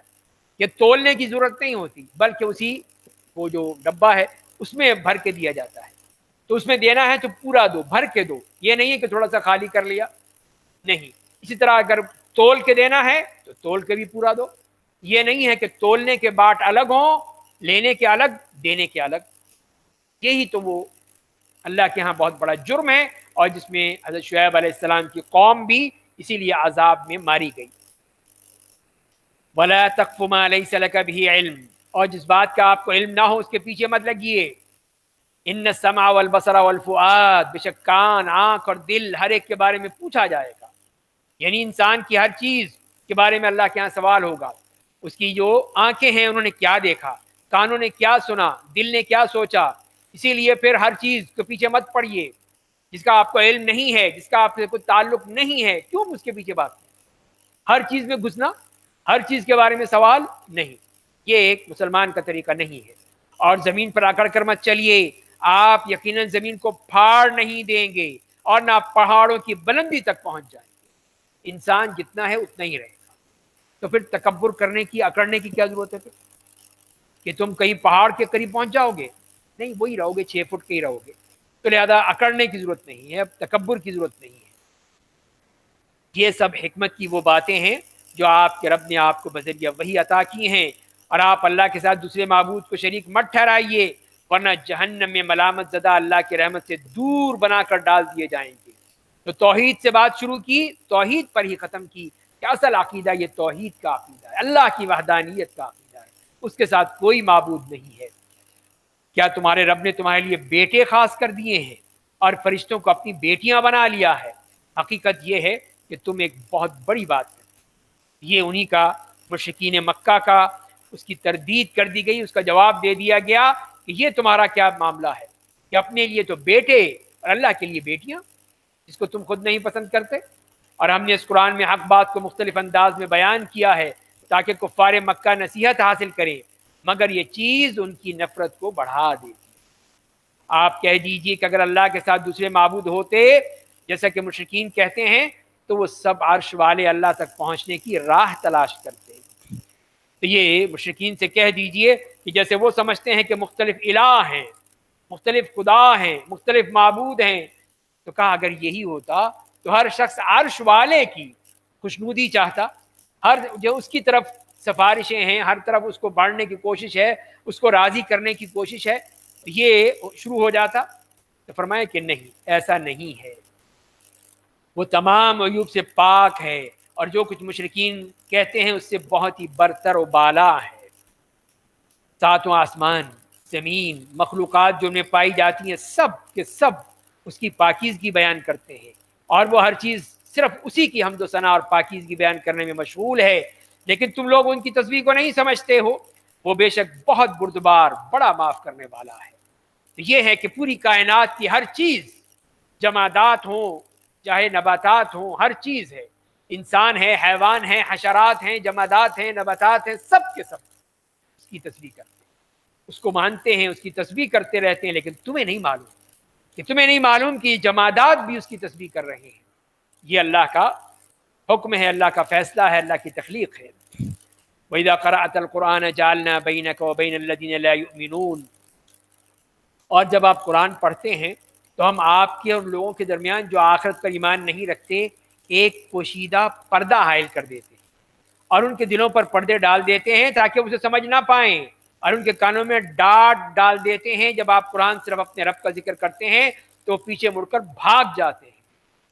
یہ تولنے کی ضرورت نہیں ہوتی بلکہ اسی وہ جو ڈبہ ہے اس میں بھر کے دیا جاتا ہے۔ تو اس میں دینا ہے تو پورا دو، بھر کے دو، یہ نہیں ہے کہ تھوڑا سا خالی کر لیا، نہیں۔ اسی طرح اگر تول کے دینا ہے تو تول کے بھی پورا دو، یہ نہیں ہے کہ تولنے کے باٹ الگ ہوں، لینے کے الگ، دینے کے الگ۔ یہی تو وہ اللہ کے ہاں بہت بڑا جرم ہے، اور جس میں حضرت شعیب علیہ السلام کی قوم بھی اسی لیے عذاب میں ماری گئی۔ وَلَا تَقْفُ مَا لَيْسَ لَكَ بِهِ عِلْم، اور جس بات کا آپ کو علم نہ ہو اس کے پیچھے مت لگیے۔ ان السمع والبصر والفؤاد، بے شک کان، آنکھ اور دل ہر ایک کے بارے میں پوچھا جائے گا، یعنی انسان کی ہر چیز کے بارے میں اللہ کے ہاں سوال ہوگا۔ اس کی جو آنکھیں ہیں انہوں نے کیا دیکھا، کانوں نے کیا سنا، دل نے کیا سوچا۔ اسی لیے پھر ہر چیز کے پیچھے مت پڑیے جس کا آپ کو علم نہیں ہے، جس کا آپ سے کوئی تعلق نہیں ہے، کیوں اس کے پیچھے بات کریں؟ ہر چیز میں گھسنا، ہر چیز کے بارے میں سوال نہیں، یہ ایک مسلمان کا طریقہ نہیں ہے۔ اور زمین پر اکڑ کر مت چلیے، آپ یقیناً زمین کو پھاڑ نہیں دیں گے اور نہ پہاڑوں کی بلندی تک پہنچ جائیں گے۔ انسان جتنا ہے اتنا ہی رہے گا، تو پھر تکبر کرنے کی، اکڑنے کی کیا ضرورت ہے؟ پھر کہ تم کہیں پہاڑ کے قریب پہنچ جاؤ گے؟ نہیں، وہی رہو گے، 6 فٹ کے ہی رہو گے۔ تو لہذا اکڑنے کی ضرورت نہیں ہے، تکبر کی ضرورت نہیں ہے۔ یہ سب حکمت کی وہ باتیں ہیں جو آپ کے رب نے آپ کو بذریعہ وحی عطا کی ہیں، اور آپ اللہ کے ساتھ دوسرے معبود کو شریک مت ٹھہرائیے، ورنہ جہنم میں ملامت زدہ اللہ کی رحمت سے دور بنا کر ڈال دیے جائیں گے۔ تو توحید سے بات شروع کی، توحید پر ہی ختم کی کہ اصل عقیدہ یہ توحید کا عقیدہ ہے، اللہ کی وحدانیت کا عقیدہ ہے، اس کے ساتھ کوئی معبود نہیں ہے۔ کیا تمہارے رب نے تمہارے لیے بیٹے خاص کر دیے ہیں اور فرشتوں کو اپنی بیٹیاں بنا لیا ہے؟ حقیقت یہ ہے کہ تم ایک بہت بڑی بات کرتے۔ یہ انہی کا مشرکین مکہ کا اس کی تردید کر دی گئی، اس کا جواب دے دیا گیا کہ یہ تمہارا کیا معاملہ ہے کہ اپنے لیے تو بیٹے اور اللہ کے لیے بیٹیاں، جس کو تم خود نہیں پسند کرتے۔ اور ہم نے اس قرآن میں حق بات کو مختلف انداز میں بیان کیا ہے تاکہ کفار مکہ نصیحت حاصل کریں، مگر یہ چیز ان کی نفرت کو بڑھا دیتی۔ آپ کہہ دیجئے کہ اگر اللہ کے ساتھ دوسرے معبود ہوتے جیسا کہ مشرکین کہتے ہیں تو وہ سب عرش والے اللہ تک پہنچنے کی راہ تلاش کرتے ہیں۔ تو یہ مشرکین سے کہہ دیجئے کہ جیسے وہ سمجھتے ہیں کہ مختلف الہ ہیں، مختلف خدا ہیں، مختلف معبود ہیں، تو کہا اگر یہی ہوتا تو ہر شخص عرش والے کی خوشنودی چاہتا، ہر جو اس کی طرف سفارشیں ہیں، ہر طرف اس کو بڑھنے کی کوشش ہے، اس کو راضی کرنے کی کوشش ہے، یہ شروع ہو جاتا۔ تو فرمایا کہ نہیں، ایسا نہیں ہے، وہ تمام عیوب سے پاک ہے، اور جو کچھ مشرکین کہتے ہیں اس سے بہت ہی برتر و بالا ہے۔ 7 آسمان، زمین، مخلوقات جو میں پائی جاتی ہیں، سب کے سب اس کی پاکیزگی بیان کرتے ہیں، اور وہ ہر چیز صرف اسی کی حمد و ثنا اور پاکیزگی بیان کرنے میں مشغول ہے۔ لیکن تم لوگ ان کی تصویر کو نہیں سمجھتے ہو، وہ بے شک بہت بردبار، بڑا معاف کرنے والا ہے۔ یہ ہے کہ پوری کائنات کی ہر چیز، جمادات ہوں چاہے نباتات ہوں، ہر چیز ہے، انسان ہے، حیوان ہیں، حشرات ہیں، جمادات ہیں، نباتات ہیں، سب کے سب اس کی تصویر کرتے ہیں، اس کو مانتے ہیں، اس کی تصویر کرتے رہتے ہیں، لیکن تمہیں نہیں معلوم کہ جمادات بھی اس کی تصویر کر رہے ہیں۔ یہ اللہ کا حکم ہے، اللہ کا فیصلہ ہے، اللہ کی تخلیق ہے۔ وَإِذَا قَرَأْتَ الْقُرْآنَ جَعَلْنَا بَيْنَكَ وَبَيْنَ الَّذِينَ لَا يُؤْمِنُونَ، اور جب آپ قرآن پڑھتے ہیں تو ہم آپ کے اور لوگوں کے درمیان جو آخرت پر ایمان نہیں رکھتے ایک پوشیدہ پردہ حائل کر دیتے ہیں، اور ان کے دلوں پر پردے ڈال دیتے ہیں تاکہ اسے سمجھ نہ پائیں، اور ان کے کانوں میں ڈانٹ ڈال دیتے ہیں۔ جب آپ قرآن صرف اپنے رب کا ذکر کرتے ہیں تو پیچھے مڑ کر بھاگ جاتے ہیں۔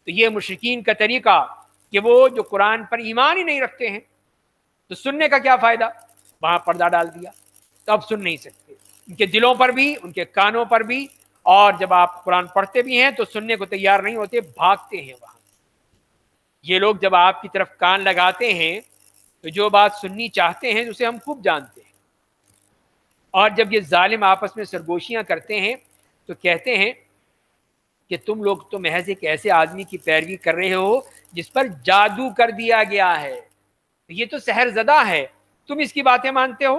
تو یہ مشرکین کا طریقہ کہ وہ جو قرآن پر ایمان ہی نہیں رکھتے ہیں، تو سننے کا کیا فائدہ؟ وہاں پردہ ڈال دیا تو اب سن نہیں سکتے، ان کے دلوں پر بھی، ان کے کانوں پر بھی، اور جب آپ قرآن پڑھتے بھی ہیں تو سننے کو تیار نہیں ہوتے، بھاگتے ہیں وہاں۔ یہ لوگ جب آپ کی طرف کان لگاتے ہیں تو جو بات سننی چاہتے ہیں اسے ہم خوب جانتے ہیں، اور جب یہ ظالم آپس میں سرگوشیاں کرتے ہیں تو کہتے ہیں کہ تم لوگ تو محض ایک ایسے آدمی کی پیروی کر رہے ہو جس پر جادو کر دیا گیا ہے، یہ تو سحر زدہ ہے، تم اس کی باتیں مانتے ہو؟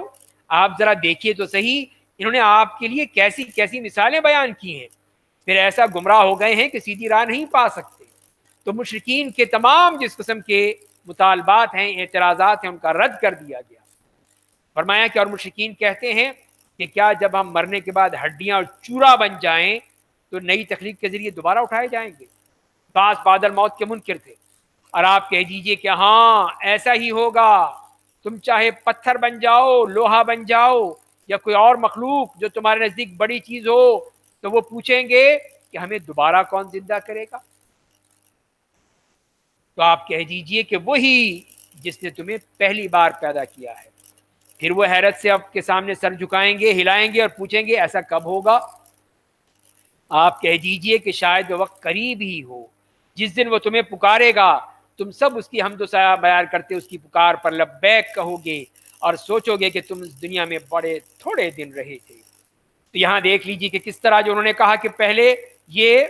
آپ ذرا دیکھیے تو صحیح، انہوں نے آپ کے لیے کیسی کیسی مثالیں بیان کی ہیں، پھر ایسا گمراہ ہو گئے ہیں کہ سیدھی راہ نہیں پا سکتے۔ تو مشرکین کے تمام جس قسم کے مطالبات ہیں، اعتراضات ہیں، ان کا رد کر دیا گیا۔ فرمایا کہ اور مشرکین کہتے ہیں کہ کیا جب ہم مرنے کے بعد ہڈیاں اور چورا بن جائیں تو نئی تخلیق کے ذریعے دوبارہ اٹھائے جائیں گے؟ بعض بعد الموت کے منکر تھے، اور آپ کہہ دیجئے کہ ہاں ایسا ہی ہوگا، تم چاہے پتھر بن جاؤ، لوہا بن جاؤ، یا کوئی اور مخلوق جو تمہارے نزدیک بڑی چیز ہو، تو وہ پوچھیں گے کہ ہمیں دوبارہ کون زندہ کرے گا؟ تو آپ کہہ دیجئے کہ وہی جس نے تمہیں پہلی بار پیدا کیا ہے۔ پھر وہ حیرت سے آپ کے سامنے سر جھکائیں گے، ہلائیں گے اور پوچھیں گے ایسا کب ہوگا؟ آپ کہہ دیجئے کہ شاید وہ وقت قریب ہی ہو جس دن وہ تمہیں پکارے گا، تم سب اس کی حمد و ثنا بیان کرتے اس کی پکار پر لبیک کہو گے اور سوچو گے کہ تم اس دنیا میں بڑے تھوڑے دن رہے تھے۔ تو یہاں دیکھ لیجئے کہ کس طرح جو انہوں نے کہا کہ پہلے یہ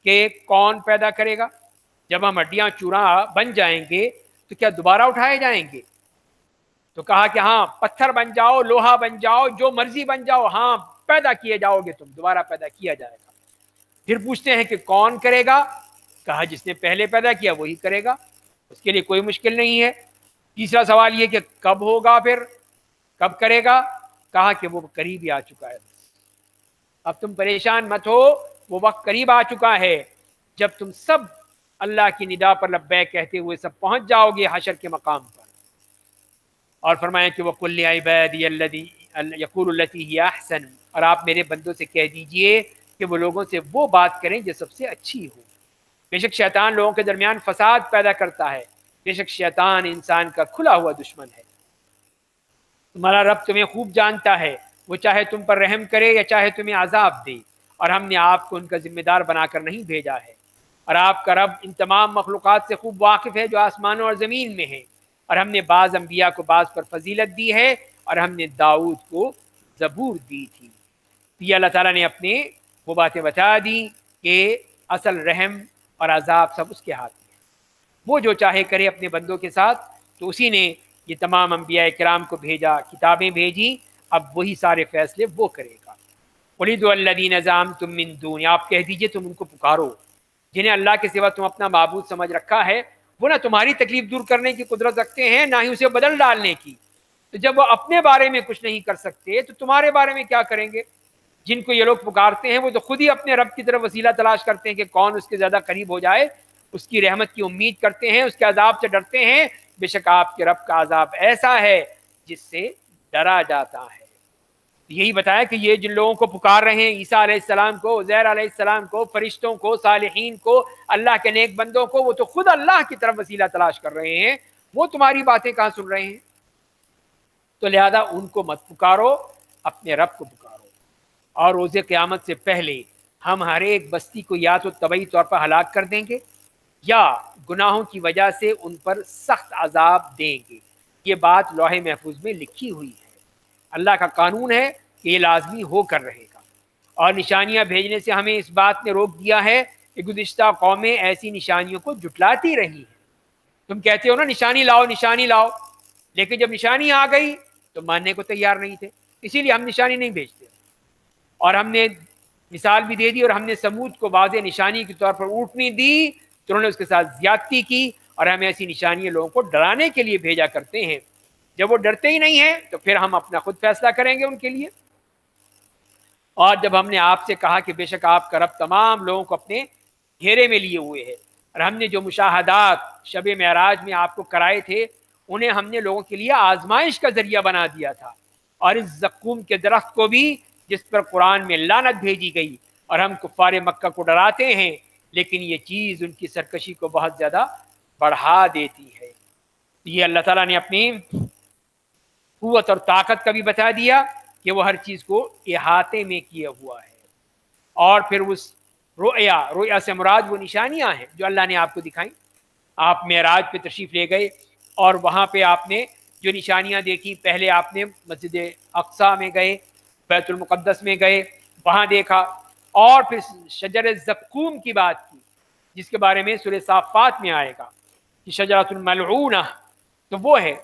کہ کون پیدا کرے گا، جب ہم ہڈیاں چورا بن جائیں گے تو کیا دوبارہ اٹھائے جائیں گے؟ تو کہا کہ ہاں پتھر بن جاؤ، لوہا بن جاؤ، جو مرضی بن جاؤ، ہاں پیدا کیے جاؤ گے، تم دوبارہ پیدا کیا جائے گا۔ پھر پوچھتے ہیں کہ کون کرے گا؟ کہا جس نے پہلے پیدا کیا وہی کرے گا، اس کے لیے کوئی مشکل نہیں ہے۔ تیسرا سوال یہ کہ کب ہوگا، پھر کب کرے گا؟ کہا کہ وہ قریب ہی آ چکا ہے، اب تم پریشان مت ہو، وہ وقت قریب آ چکا ہے جب تم سب اللہ کی ندا پر لبیک کہتے ہوئے سب پہنچ جاؤ گے حشر کے مقام پر۔ اور فرمایا کہ وَقُلْ لِعِبَادِيَ الَّذِي يَقُولُ الَّتِي هِيَ أَحْسَنُ، اور آپ میرے بندوں سے کہہ دیجئے کہ وہ لوگوں سے وہ بات کریں جو سب سے اچھی ہو۔ بے شک شیطان لوگوں کے درمیان فساد پیدا کرتا ہے، بے شک شیطان انسان کا کھلا ہوا دشمن ہے۔ تمہارا رب تمہیں خوب جانتا ہے، وہ چاہے تم پر رحم کرے یا چاہے تمہیں عذاب دے، اور ہم نے آپ کو ان کا ذمہ دار بنا کر نہیں بھیجا ہے۔ اور آپ کا رب ان تمام مخلوقات سے خوب واقف ہے جو آسمانوں اور زمین میں ہیں، اور ہم نے بعض انبیاء کو بعض پر فضیلت دی ہے، اور ہم نے داؤد کو زبور دی تھی۔ یہ اللہ تعالیٰ نے اپنے وہ باتیں بتا دی کہ اصل رحم اور عذاب سب اس کے ہاتھ میں ہے، وہ جو چاہے کرے اپنے بندوں کے ساتھ۔ تو اسی نے یہ تمام انبیاء کرام کو بھیجا، کتابیں بھیجی، اب وہی سارے فیصلے وہ کرے گا۔ وَلِدُ الَّذِينَ زَعَمْتُم مِّن دُونِ، آپ کہہ دیجئے تم ان کو پکارو جنہیں اللہ کے سوا تم اپنا معبود سمجھ رکھا ہے، وہ نہ تمہاری تکلیف دور کرنے کی قدرت رکھتے ہیں نہ ہی اسے بدل ڈالنے کی۔ تو جب وہ اپنے بارے میں کچھ نہیں کر سکتے تو تمہارے بارے میں کیا کریں گے؟ جن کو یہ لوگ پکارتے ہیں وہ تو خود ہی اپنے رب کی طرف وسیلہ تلاش کرتے ہیں کہ کون اس کے زیادہ قریب ہو جائے، اس کی رحمت کی امید کرتے ہیں، اس کے عذاب سے ڈرتے ہیں۔ بے شک آپ کے رب کا عذاب ایسا ہے جس سے ڈرا جاتا ہے۔ یہی بتایا کہ یہ جن لوگوں کو پکار رہے ہیں، عیسیٰ علیہ السلام کو، عزیر علیہ السلام کو، فرشتوں کو، صالحین کو، اللہ کے نیک بندوں کو، وہ تو خود اللہ کی طرف وسیلہ تلاش کر رہے ہیں، وہ تمہاری باتیں کہاں سن رہے ہیں؟ تو لہذا ان کو مت پکارو، اپنے رب کو پکارو۔ اور روز قیامت سے پہلے ہم ہر ایک بستی کو یا تو طبعی طور پر ہلاک کر دیں گے یا گناہوں کی وجہ سے ان پر سخت عذاب دیں گے۔ یہ بات لوح محفوظ میں لکھی ہوئی ہے، اللہ کا قانون ہے کہ یہ لازمی ہو کر رہے گا۔ اور نشانیاں بھیجنے سے ہمیں اس بات نے روک دیا ہے کہ گزشتہ قومیں ایسی نشانیوں کو جھٹلاتی رہی ہیں۔ تم کہتے ہو نا نشانی لاؤ نشانی لاؤ، لیکن جب نشانی آ گئی تو ماننے کو تیار نہیں تھے، اسی لیے ہم نشانی نہیں بھیجتے۔ اور ہم نے مثال بھی دے دی، اور ہم نے سمود کو واضح نشانی کے طور پر اونٹنی دی تو انہوں نے اس کے ساتھ زیادتی کی، اور ہم ایسی نشانیاں لوگوں کو ڈرانے کے لیے بھیجا کرتے ہیں۔ جب وہ ڈرتے ہی نہیں ہیں تو پھر ہم اپنا خود فیصلہ کریں گے ان کے لیے۔ اور جب ہم نے آپ سے کہا کہ بے شک آپ کا رب تمام لوگوں کو اپنے گھیرے میں لیے ہوئے ہے، اور ہم نے جو مشاہدات شب معراج میں آپ کو کرائے تھے انہیں ہم نے لوگوں کے لیے آزمائش کا ذریعہ بنا دیا تھا، اور اس زقوم کے درخت کو بھی جس پر قرآن میں لعنت بھیجی گئی، اور ہم کفار مکہ کو ڈراتے ہیں، لیکن یہ چیز ان کی سرکشی کو بہت زیادہ بڑھا دیتی ہے۔ یہ اللہ تعالیٰ نے اپنی قوت اور طاقت کا بھی بتا دیا کہ وہ ہر چیز کو احاطے میں کیا ہوا ہے۔ اور پھر اس رؤیا سے مراد وہ نشانیاں ہیں جو اللہ نے آپ کو دکھائیں۔ آپ معراج پہ تشریف لے گئے اور وہاں پہ آپ نے جو نشانیاں دیکھی، پہلے آپ نے مسجد اقصی میں گئے، بیت المقدس میں گئے، وہاں دیکھا، اور پھر شجر زقوم کی بات کی جس کے بارے میں سورہ صافات میں آئے گا کہ شجرۃ الملعونہ، تو وہ ہے،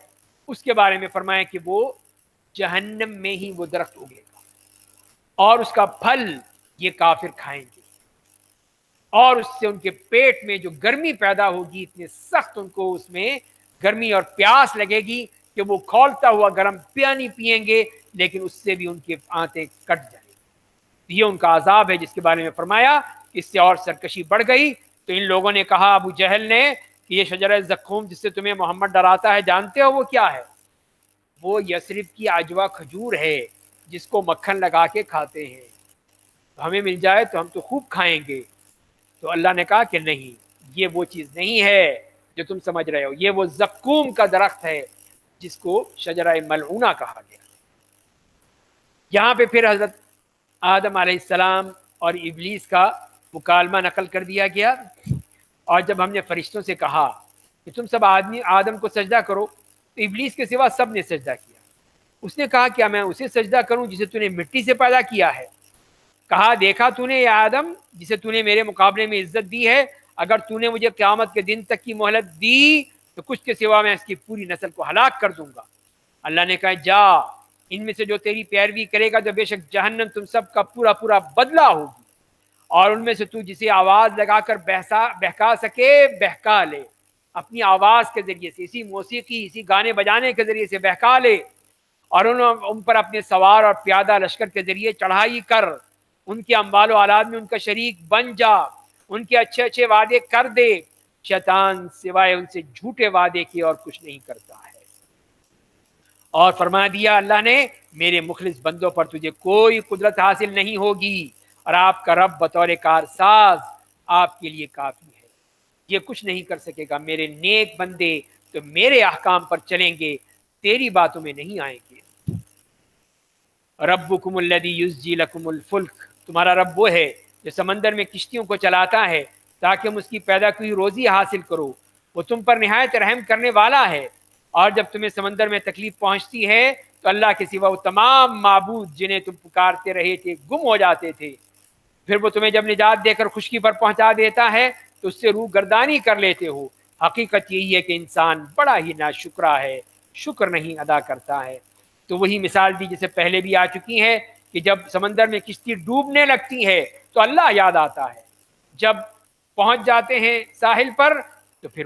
اس کے بارے میں فرمایا کہ وہ جہنم میں ہی وہ درخت اگے گا، اور اس کا پھل یہ کافر کھائیں گے، اور اس سے ان کے پیٹ میں جو گرمی پیدا ہوگی، اتنے سخت ان کو اس میں گرمی اور پیاس لگے گی کہ وہ کھولتا ہوا گرم پانی پیئیں گے، لیکن اس سے بھی ان کے آنتیں کٹ جائیں گی۔ یہ ان کا عذاب ہے جس کے بارے میں فرمایا اس سے اور سرکشی بڑھ گئی۔ تو ان لوگوں نے کہا ابو جہل نے کہ یہ شجرہ زقوم جس سے تمہیں محمد ڈراتا ہے جانتے ہو وہ کیا ہے؟ وہ یثرب کی عجوا کھجور ہے جس کو مکھن لگا کے کھاتے ہیں، تو ہمیں مل جائے تو ہم تو خوب کھائیں گے۔ تو اللہ نے کہا کہ نہیں، یہ وہ چیز نہیں ہے جو تم سمجھ رہے ہو، یہ وہ زقوم کا درخت ہے جس کو شجرہ ملعونہ کہا گیا۔ یہاں پہ پھر حضرت آدم علیہ السلام اور ابلیس کا مکالمہ نقل کر دیا گیا، اور جب ہم نے فرشتوں سے کہا کہ تم سب آدم کو سجدہ کرو، تو ابلیس کے سوا سب نے سجدہ کیا۔ اس نے کہا کیا میں اسے سجدہ کروں جسے تو نے مٹی سے پیدا کیا ہے؟ کہا دیکھا تو نے یا آدم جسے تو نے میرے مقابلے میں عزت دی ہے، اگر تو نے مجھے قیامت کے دن تک کی مہلت دی تو کچھ کے سوا میں اس کی پوری نسل کو ہلاک کر دوں گا۔ اللہ نے کہا جا، ان میں سے جو تیری پیروی کرے گا تو بے شک جہنم تم سب کا پورا پورا بدلہ ہوگی، اور ان میں سے تو جسے آواز لگا کر بہکا سکے بہکا لے، اپنی آواز کے ذریعے سے، اسی موسیقی اسی گانے بجانے کے ذریعے سے بہکا لے، اور ان پر اپنے سوار اور پیادہ لشکر کے ذریعے چڑھائی کر، ان کے اموال و اولاد میں ان کا شریک بن جا، ان کے اچھے اچھے وعدے کر دے، شیطان سوائے ان سے جھوٹے وعدے کے اور کچھ نہیں کرتا ہے۔ اور فرما دیا اللہ نے میرے مخلص بندوں پر تجھے کوئی قدرت حاصل نہیں ہوگی، اور آپ کا رب بطور کارساز آپ کے لیے کافی ہے، یہ کچھ نہیں کر سکے گا۔ میرے نیک بندے تو میرے احکام پر چلیں گے، تیری باتوں میں نہیں آئیں گے۔ ربکم الذی یزجی لکم الفلک، تمہارا رب وہ ہے جو سمندر میں کشتیوں کو چلاتا ہے تاکہ تم اس کی پیدا کی روزی حاصل کرو، وہ تم پر نہایت رحم کرنے والا ہے۔ اور جب تمہیں سمندر میں تکلیف پہنچتی ہے تو اللہ کے سوا وہ تمام معبود جنہیں تم پکارتے رہے تھے گم ہو جاتے تھے، پھر وہ تمہیں جب نجات دے کر خشکی پر پہنچا دیتا ہے تو اس سے روح گردانی کر لیتے ہو۔ حقیقت یہی ہے کہ انسان بڑا ہی ناشکرا ہے، شکر نہیں ادا کرتا ہے۔ تو وہی مثال دی جسے پہلے بھی آ چکی ہے کہ جب سمندر میں کشتی ڈوبنے لگتی ہے تو اللہ یاد آتا ہے، جب پہنچ جاتے ہیں ساحل پر تو پھر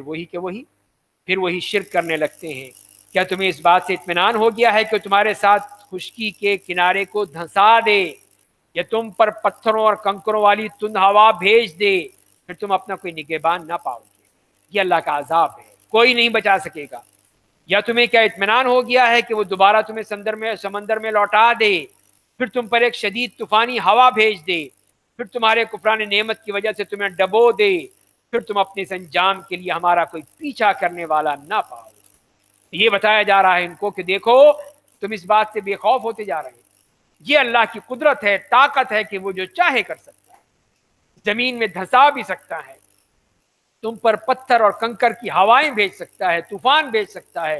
وہی شرک کرنے لگتے ہیں۔ کیا تمہیں اس بات سے اطمینان ہو گیا ہے کہ تمہارے ساتھ خشکی کے کنارے کو دھنسا دے، یا تم پر پتھروں اور کنکروں والی تند ہوا بھیج دے، پھر تم اپنا کوئی نگہبان نہ پاؤ گے؟ یہ اللہ کا عذاب ہے، کوئی نہیں بچا سکے گا۔ یا تمہیں کیا اطمینان ہو گیا ہے کہ وہ دوبارہ تمہیں سمندر میں لوٹا دے، پھر تم پر ایک شدید طوفانی ہوا بھیج دے، پھر تمہارے کفران نعمت کی وجہ سے تمہیں ڈبو دے، پھر تم اپنے اس انجام کے لیے ہمارا کوئی پیچھا کرنے والا نہ پاؤ؟ یہ بتایا جا رہا ہے ان کو کہ دیکھو تم اس بات سے بے خوف ہوتے جا رہے ہیں، یہ اللہ کی قدرت ہے، طاقت ہے کہ وہ جو چاہے کر سکتا ہے، زمین میں دھسا بھی سکتا ہے، تم پر پتھر اور کنکر کی ہوائیں بھیج سکتا ہے، طوفان بھیج سکتا ہے،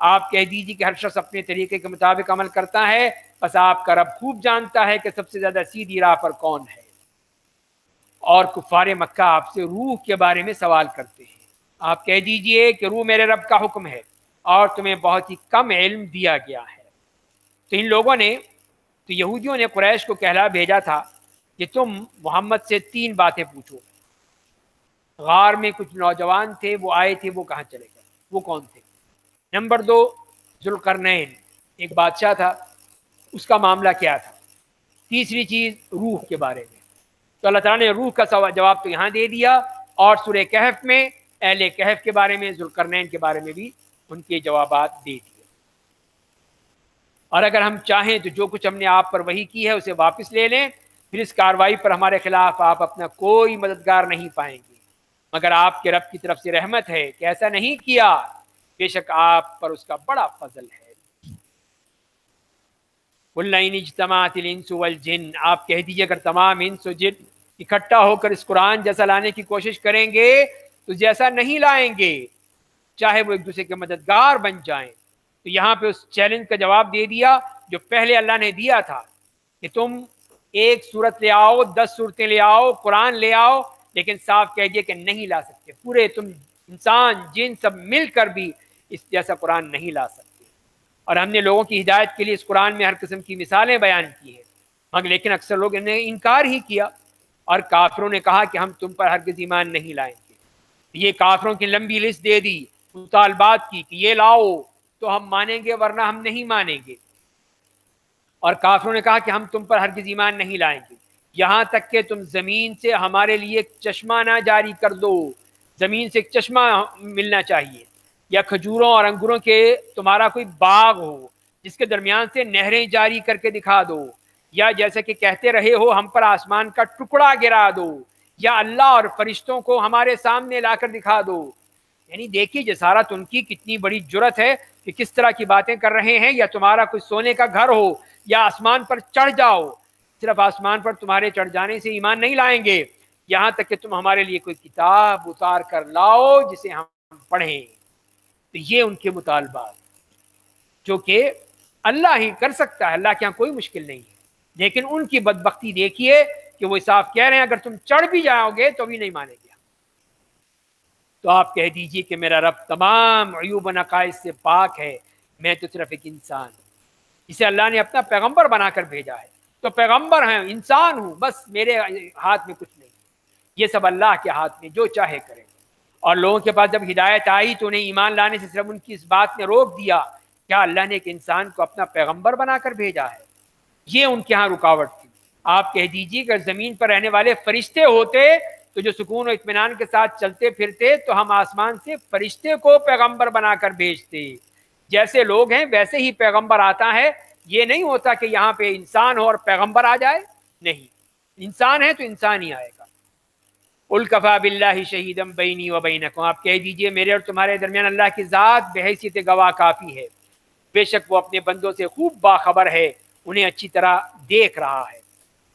آپ کہہ دیجیے کہ ہر شخص اپنے طریقے کے مطابق عمل کرتا ہے، بس آپ کا رب خوب جانتا ہے کہ سب سے زیادہ سیدھی راہ پر کون ہے۔ اور کفار مکہ آپ سے روح کے بارے میں سوال کرتے ہیں، آپ کہہ دیجئے کہ روح میرے رب کا حکم ہے اور تمہیں بہت ہی کم علم دیا گیا ہے۔ تو ان لوگوں نے، تو یہودیوں نے قریش کو کہلا بھیجا تھا کہ تم محمد سے 3 باتیں پوچھو۔ غار میں کچھ نوجوان تھے، وہ آئے تھے، وہ کہاں چلے گئے، وہ کون تھے؟ نمبر 2، ذوالقرنین ایک بادشاہ تھا، اس کا معاملہ کیا تھا؟ تیسری چیز روح کے بارے میں۔ تو اللہ تعالیٰ نے روح کا جواب تو یہاں دے دیا، اور سورہ کہف میں اہل کہف کے بارے میں، ذوالقرنین کے بارے میں بھی ان کے جوابات دے دیے۔ اور اگر ہم چاہیں تو جو کچھ ہم نے آپ پر وحی کی ہے اسے واپس لے لیں، پھر اس کارروائی پر ہمارے خلاف آپ اپنا کوئی مددگار نہیں پائیں گے، مگر آپ کے رب کی طرف سے رحمت ہے کہ ایسا نہیں کیا، بے شک آپ پر اس کا بڑا فضل ہے۔ قُلْ إِنِ اجْتَمَعَتِ الْإِنسُ وَالْجِنُّ، آپ کہہ دیجئے اگر تمام انس و جن اکٹھا ہو کر اس قرآن جیسا لانے کی کوشش کریں گے تو جیسا نہیں لائیں گے، چاہے وہ ایک دوسرے کے مددگار بن جائیں۔ تو یہاں پہ اس چیلنج کا جواب دے دیا جو پہلے اللہ نے دیا تھا کہ تم ایک صورت لے آؤ، 10 صورتیں لے آؤ، قرآن لے آؤ، لیکن صاف کہہ دیا کہ نہیں لا سکتے، پورے تم انسان جن سب مل کر بھی اس جیسا قرآن نہیں لا سکتے۔ اور ہم نے لوگوں کی ہدایت کے لیے اس قرآن میں ہر قسم کی مثالیں بیان کی ہیں، مگر لیکن اکثر لوگ نے انکار ہی کیا، اور کافروں نے کہا کہ ہم تم پر ہرگز ایمان نہیں لائیں گے۔ یہ کافروں کی لمبی لسٹ دے دی مطالبات کی کہ یہ لاؤ تو ہم مانیں گے ورنہ ہم نہیں مانیں گے، اور کافروں نے کہا کہ ہم تم پر ہرگز ایمان نہیں لائیں گے، یہاں تک کہ تم زمین سے ہمارے لیے ایک چشمہ نہ جاری کر دو، زمین سے ایک چشمہ ملنا چاہیے، یا کھجوروں اور انگوروں کے تمہارا کوئی باغ ہو جس کے درمیان سے نہریں جاری کر کے دکھا دو، یا جیسے کہ کہتے رہے ہو ہم پر آسمان کا ٹکڑا گرا دو، یا اللہ اور فرشتوں کو ہمارے سامنے لا کر دکھا دو۔ یعنی دیکھیے جسارت ان کی کتنی بڑی جرت ہے کہ کس طرح کی باتیں کر رہے ہیں، یا تمہارا کوئی سونے کا گھر ہو یا آسمان پر چڑھ جاؤ، صرف آسمان پر تمہارے چڑھ جانے سے ایمان نہیں لائیں گے، یہاں تک کہ تم ہمارے لیے کوئی کتاب اتار کر لاؤ جسے ہم پڑھیں۔ تو یہ ان کے مطالبات جو کہ اللہ ہی کر سکتا ہے، اللہ کے یہاں کوئی مشکل نہیں ہے، لیکن ان کی بدبختی دیکھیے کہ وہ صاف کہہ رہے ہیں اگر تم چڑھ بھی جاؤ گے تو بھی نہیں مانیں گے۔ تو آپ کہہ دیجئے کہ میرا رب تمام عیوب و نقائص سے پاک ہے، میں تو صرف ایک انسان ہوں، اسے اللہ نے اپنا پیغمبر بنا کر بھیجا ہے، تو پیغمبر ہیں، انسان ہوں، بس میرے ہاتھ میں کچھ نہیں، یہ سب اللہ کے ہاتھ میں، جو چاہے کرے۔ اور لوگوں کے پاس جب ہدایت آئی تو انہیں ایمان لانے سے صرف ان کی اس بات نے روک دیا، کیا اللہ نے ایک انسان کو اپنا پیغمبر بنا کر بھیجا ہے؟ یہ ان کے ہاں رکاوٹ تھی۔ آپ کہہ دیجئے کہ زمین پر رہنے والے فرشتے ہوتے تو جو سکون و اطمینان کے ساتھ چلتے پھرتے، تو ہم آسمان سے فرشتے کو پیغمبر بنا کر بھیجتے، جیسے لوگ ہیں ویسے ہی پیغمبر آتا ہے، یہ نہیں ہوتا کہ یہاں پہ انسان ہو اور پیغمبر آ جائے، نہیں، انسان ہے تو انسان ہی آئے گا۔ قُلْ كَفَىٰ بِاللَّهِ شَهِيدًا بَيْنِي وَبَيْنَكُمْ، آپ کہہ دیجئے میرے اور تمہارے درمیان اللہ کی ذات بحیثیت گواہ کافی ہے، بے شک وہ اپنے بندوں سے خوب باخبر ہے، انہیں اچھی طرح دیکھ رہا ہے،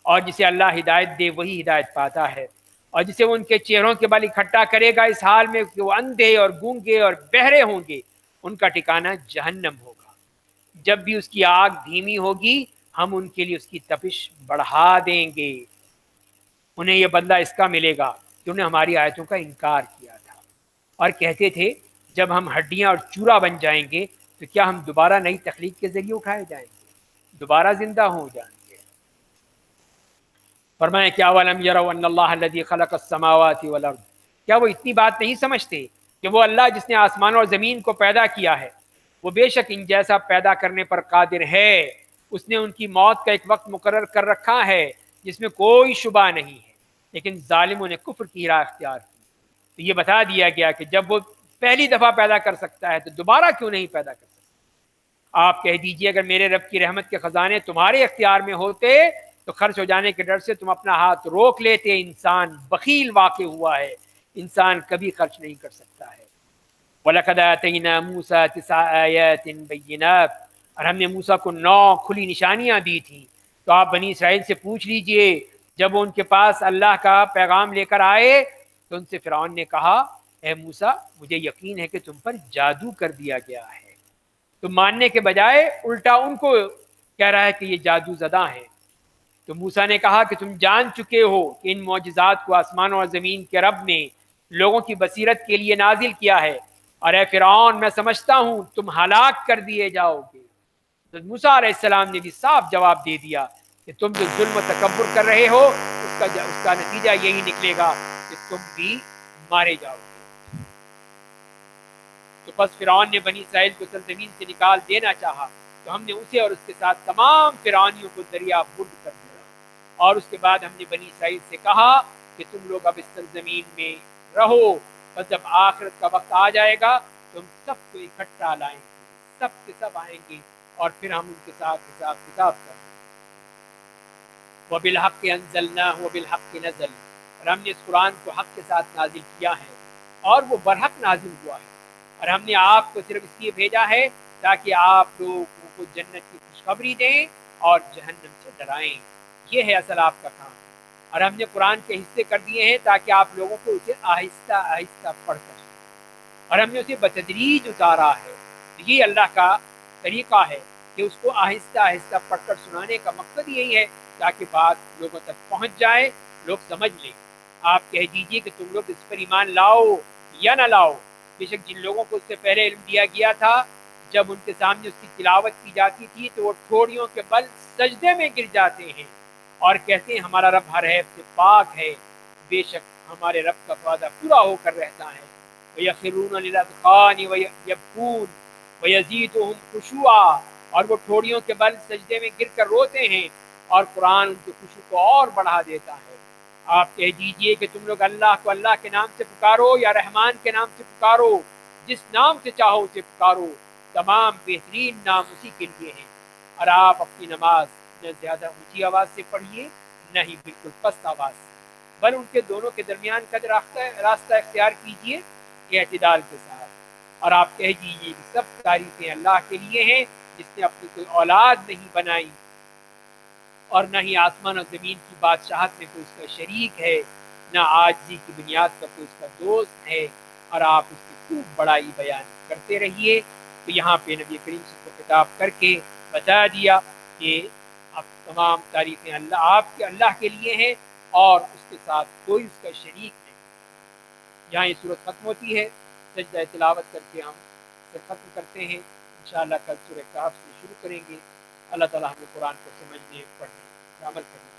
اور جسے اللہ ہدایت دے وہی ہدایت پاتا ہے، اور جسے وہ ان کے چہروں کے بل اکٹھا کرے گا اس حال میں کہ وہ اندھے اور گونگے اور بہرے ہوں گے، ان کا ٹھکانہ جہنم ہوگا، جب بھی اس کی آگ دھیمی ہوگی ہم ان کے لیے اس کی تپش بڑھا دیں گے، انہیں یہ بدلہ اس کا ملے گا کہ انہیں ہماری آیتوں کا انکار کیا تھا، اور کہتے تھے جب ہم ہڈیاں اور چورا بن جائیں گے تو کیا ہم دوبارہ نئی تخلیق کے ذریعے اٹھائے جائیں گے، دوبارہ زندہ ہو جائیں گے۔ فرمایا کیا وَلَمْ يَرَوْا أَنَّ اللَّهَ الَّذِي خَلَقَ السَّمَاوَاتِ وَالْأَرْضَ، کیا وہ اتنی بات نہیں سمجھتے کہ وہ اللہ جس نے آسمان اور زمین کو پیدا کیا ہے، وہ بے شک ان جیسا پیدا کرنے پر قادر ہے، اس نے ان کی موت کا ایک وقت مقرر کر رکھا ہے جس میں کوئی شبہ نہیں ہے، لیکن ظالموں نے کفر کی راہ اختیار کی۔ تو یہ بتا دیا گیا کہ جب وہ پہلی دفعہ پیدا کر سکتا ہے تو دوبارہ کیوں نہیں پیدا کر سکتا؟ آپ کہہ دیجئے اگر میرے رب کی رحمت کے خزانے تمہارے اختیار میں ہوتے تو خرچ ہو جانے کے ڈر سے تم اپنا ہاتھ روک لیتے، انسان بخیل واقع ہوا ہے، انسان کبھی خرچ نہیں کر سکتا ہے۔ وَلَقَدْ آتَيْنَا مُوسَىٰ 9 آیَاتٍ بَيِّنَاتٍ، اور ہم نے موسیٰ کو 9 کھلی نشانیاں دی تھیں۔ تو آپ بنی اسرائیل سے پوچھ لیجئے جب وہ ان کے پاس اللہ کا پیغام لے کر آئے تو ان سے فرعون نے کہا اے موسیٰ مجھے یقین ہے کہ تم پر جادو کر دیا گیا ہے، تو ماننے کے بجائے الٹا ان کو کہہ رہا ہے کہ یہ جادو زدہ ہیں۔ تو موسیٰ نے کہا کہ تم جان چکے ہو کہ ان معجزات کو آسمانوں اور زمین کے رب نے لوگوں کی بصیرت کے لیے نازل کیا ہے، اور اے فرعون میں سمجھتا ہوں تم ہلاک کر دیے جاؤ گے۔ تو موسیٰ علیہ السلام نے بھی صاف جواب دے دیا کہ تم جو ظلم و تکبر کر رہے ہو اس کا نتیجہ یہی نکلے گا کہ تم بھی مارے جاؤ گے۔ تو بس فرعون نے بنی اسرائیل کو سرزمین سے نکال دینا چاہا، تو ہم نے اسے اور اس کے ساتھ تمام فرعونیوں کو دریا بند کر دیا، اور اس کے بعد ہم نے بنی اسرائیل سے کہا کہ تم لوگ اب اس سرزمین میں رہو، بس جب آخرت کا وقت آ جائے گا تو ہم سب کو اکٹھا لائیں گے، سب کے سب آئیں گے، اور پھر ہم ان کے ساتھ حساب کتاب کریں گے۔ وَبِالْحَقِّ أَنزَلْنَاهُ وَبِالْحَقِّ نَزَلَ، اور ہم نے اس قرآن کو حق کے ساتھ نازل کیا ہے اور وہ برحق نازل ہوا ہے، اور ہم نے آپ کو صرف اس لیے بھیجا ہے تاکہ آپ لوگوں کو جنت کی خوشخبری دیں اور جہنم سے ڈرائیں۔ یہ ہے اصل آپ کا کام، اور ہم نے قرآن کے حصے کر دیے ہیں تاکہ آپ لوگوں کو اسے آہستہ آہستہ پڑھ کر سنیں، اور ہم نے اسے بتدریج اتارا ہے۔ یہ اللہ کا طریقہ ہے کہ اس کو آہستہ آہستہ پڑھ کر سنانے کا مقصد یہی ہے تاکہ بات لوگوں تک پہنچ جائے، لوگ سمجھ لیں۔ آپ کہہ دیجئے کہ تم لوگ اس پر ایمان لاؤ یا نہ لاؤ، بے شک جن لوگوں کو اس سے پہلے علم دیا گیا تھا جب ان کے سامنے اس کی تلاوت کی جاتی تھی تو وہ ٹھوڑیوں کے بل سجدے میں گر جاتے ہیں اور کہتے ہیں ہمارا رب ہر عیب سے پاک ہے، بے شک ہمارے رب کا وعدہ پورا ہو کر رہتا ہے۔ وَيَخِرُّونَ لِلْأَذْقَانِ وَيَبْكُونَ وَيَزِيدُهُمْ خُشُوعًا، اور وہ ٹھوڑیوں کے بل سجدے میں گر کر روتے ہیں اور قرآن ان کے خشوع کو اور بڑھا دیتا ہے۔ آپ کہہ دیجئے کہ تم لوگ اللہ کو اللہ کے نام سے پکارو یا رحمان کے نام سے پکارو، جس نام سے چاہو اسے پکارو، تمام بہترین نام اسی کے لیے ہیں۔ اور آپ اپنی نماز نہ زیادہ اونچی آواز سے پڑھیے نہ ہی بالکل پست آواز سے، بل ان کے دونوں کے درمیان کا راستہ اختیار کیجیے اعتدال کے ساتھ۔ اور آپ کہہ دیجیے کہ سب تعریفیں اللہ کے لیے ہیں جس نے اپنی کوئی اولاد نہیں بنائی اور نہ ہی آسمان اور زمین کی بادشاہت میں کوئی اس کا شریک ہے، نہ عاجزی کی بنیاد پر کوئی اس کا دوست ہے، اور آپ اس کی خوب بڑائی بیان کرتے رہیے۔ تو یہاں پہ نبی کریم صلی اللہ علیہ وسلم کو خطاب کر کے بتا دیا کہ اب تمام تعریفیں اللہ کے لیے ہیں اور اس کے ساتھ کوئی اس کا شریک نہیں۔ یہاں یہ صورت ختم ہوتی ہے، سجدہ تلاوت کر کے ہم اسے ختم کرتے ہیں۔ انشاءاللہ کل سورہ کہف سے شروع کریں گے۔ اللہ تعالیٰ ہمیں قرآن کو سمجھنے، پڑھنے، عمل کرنے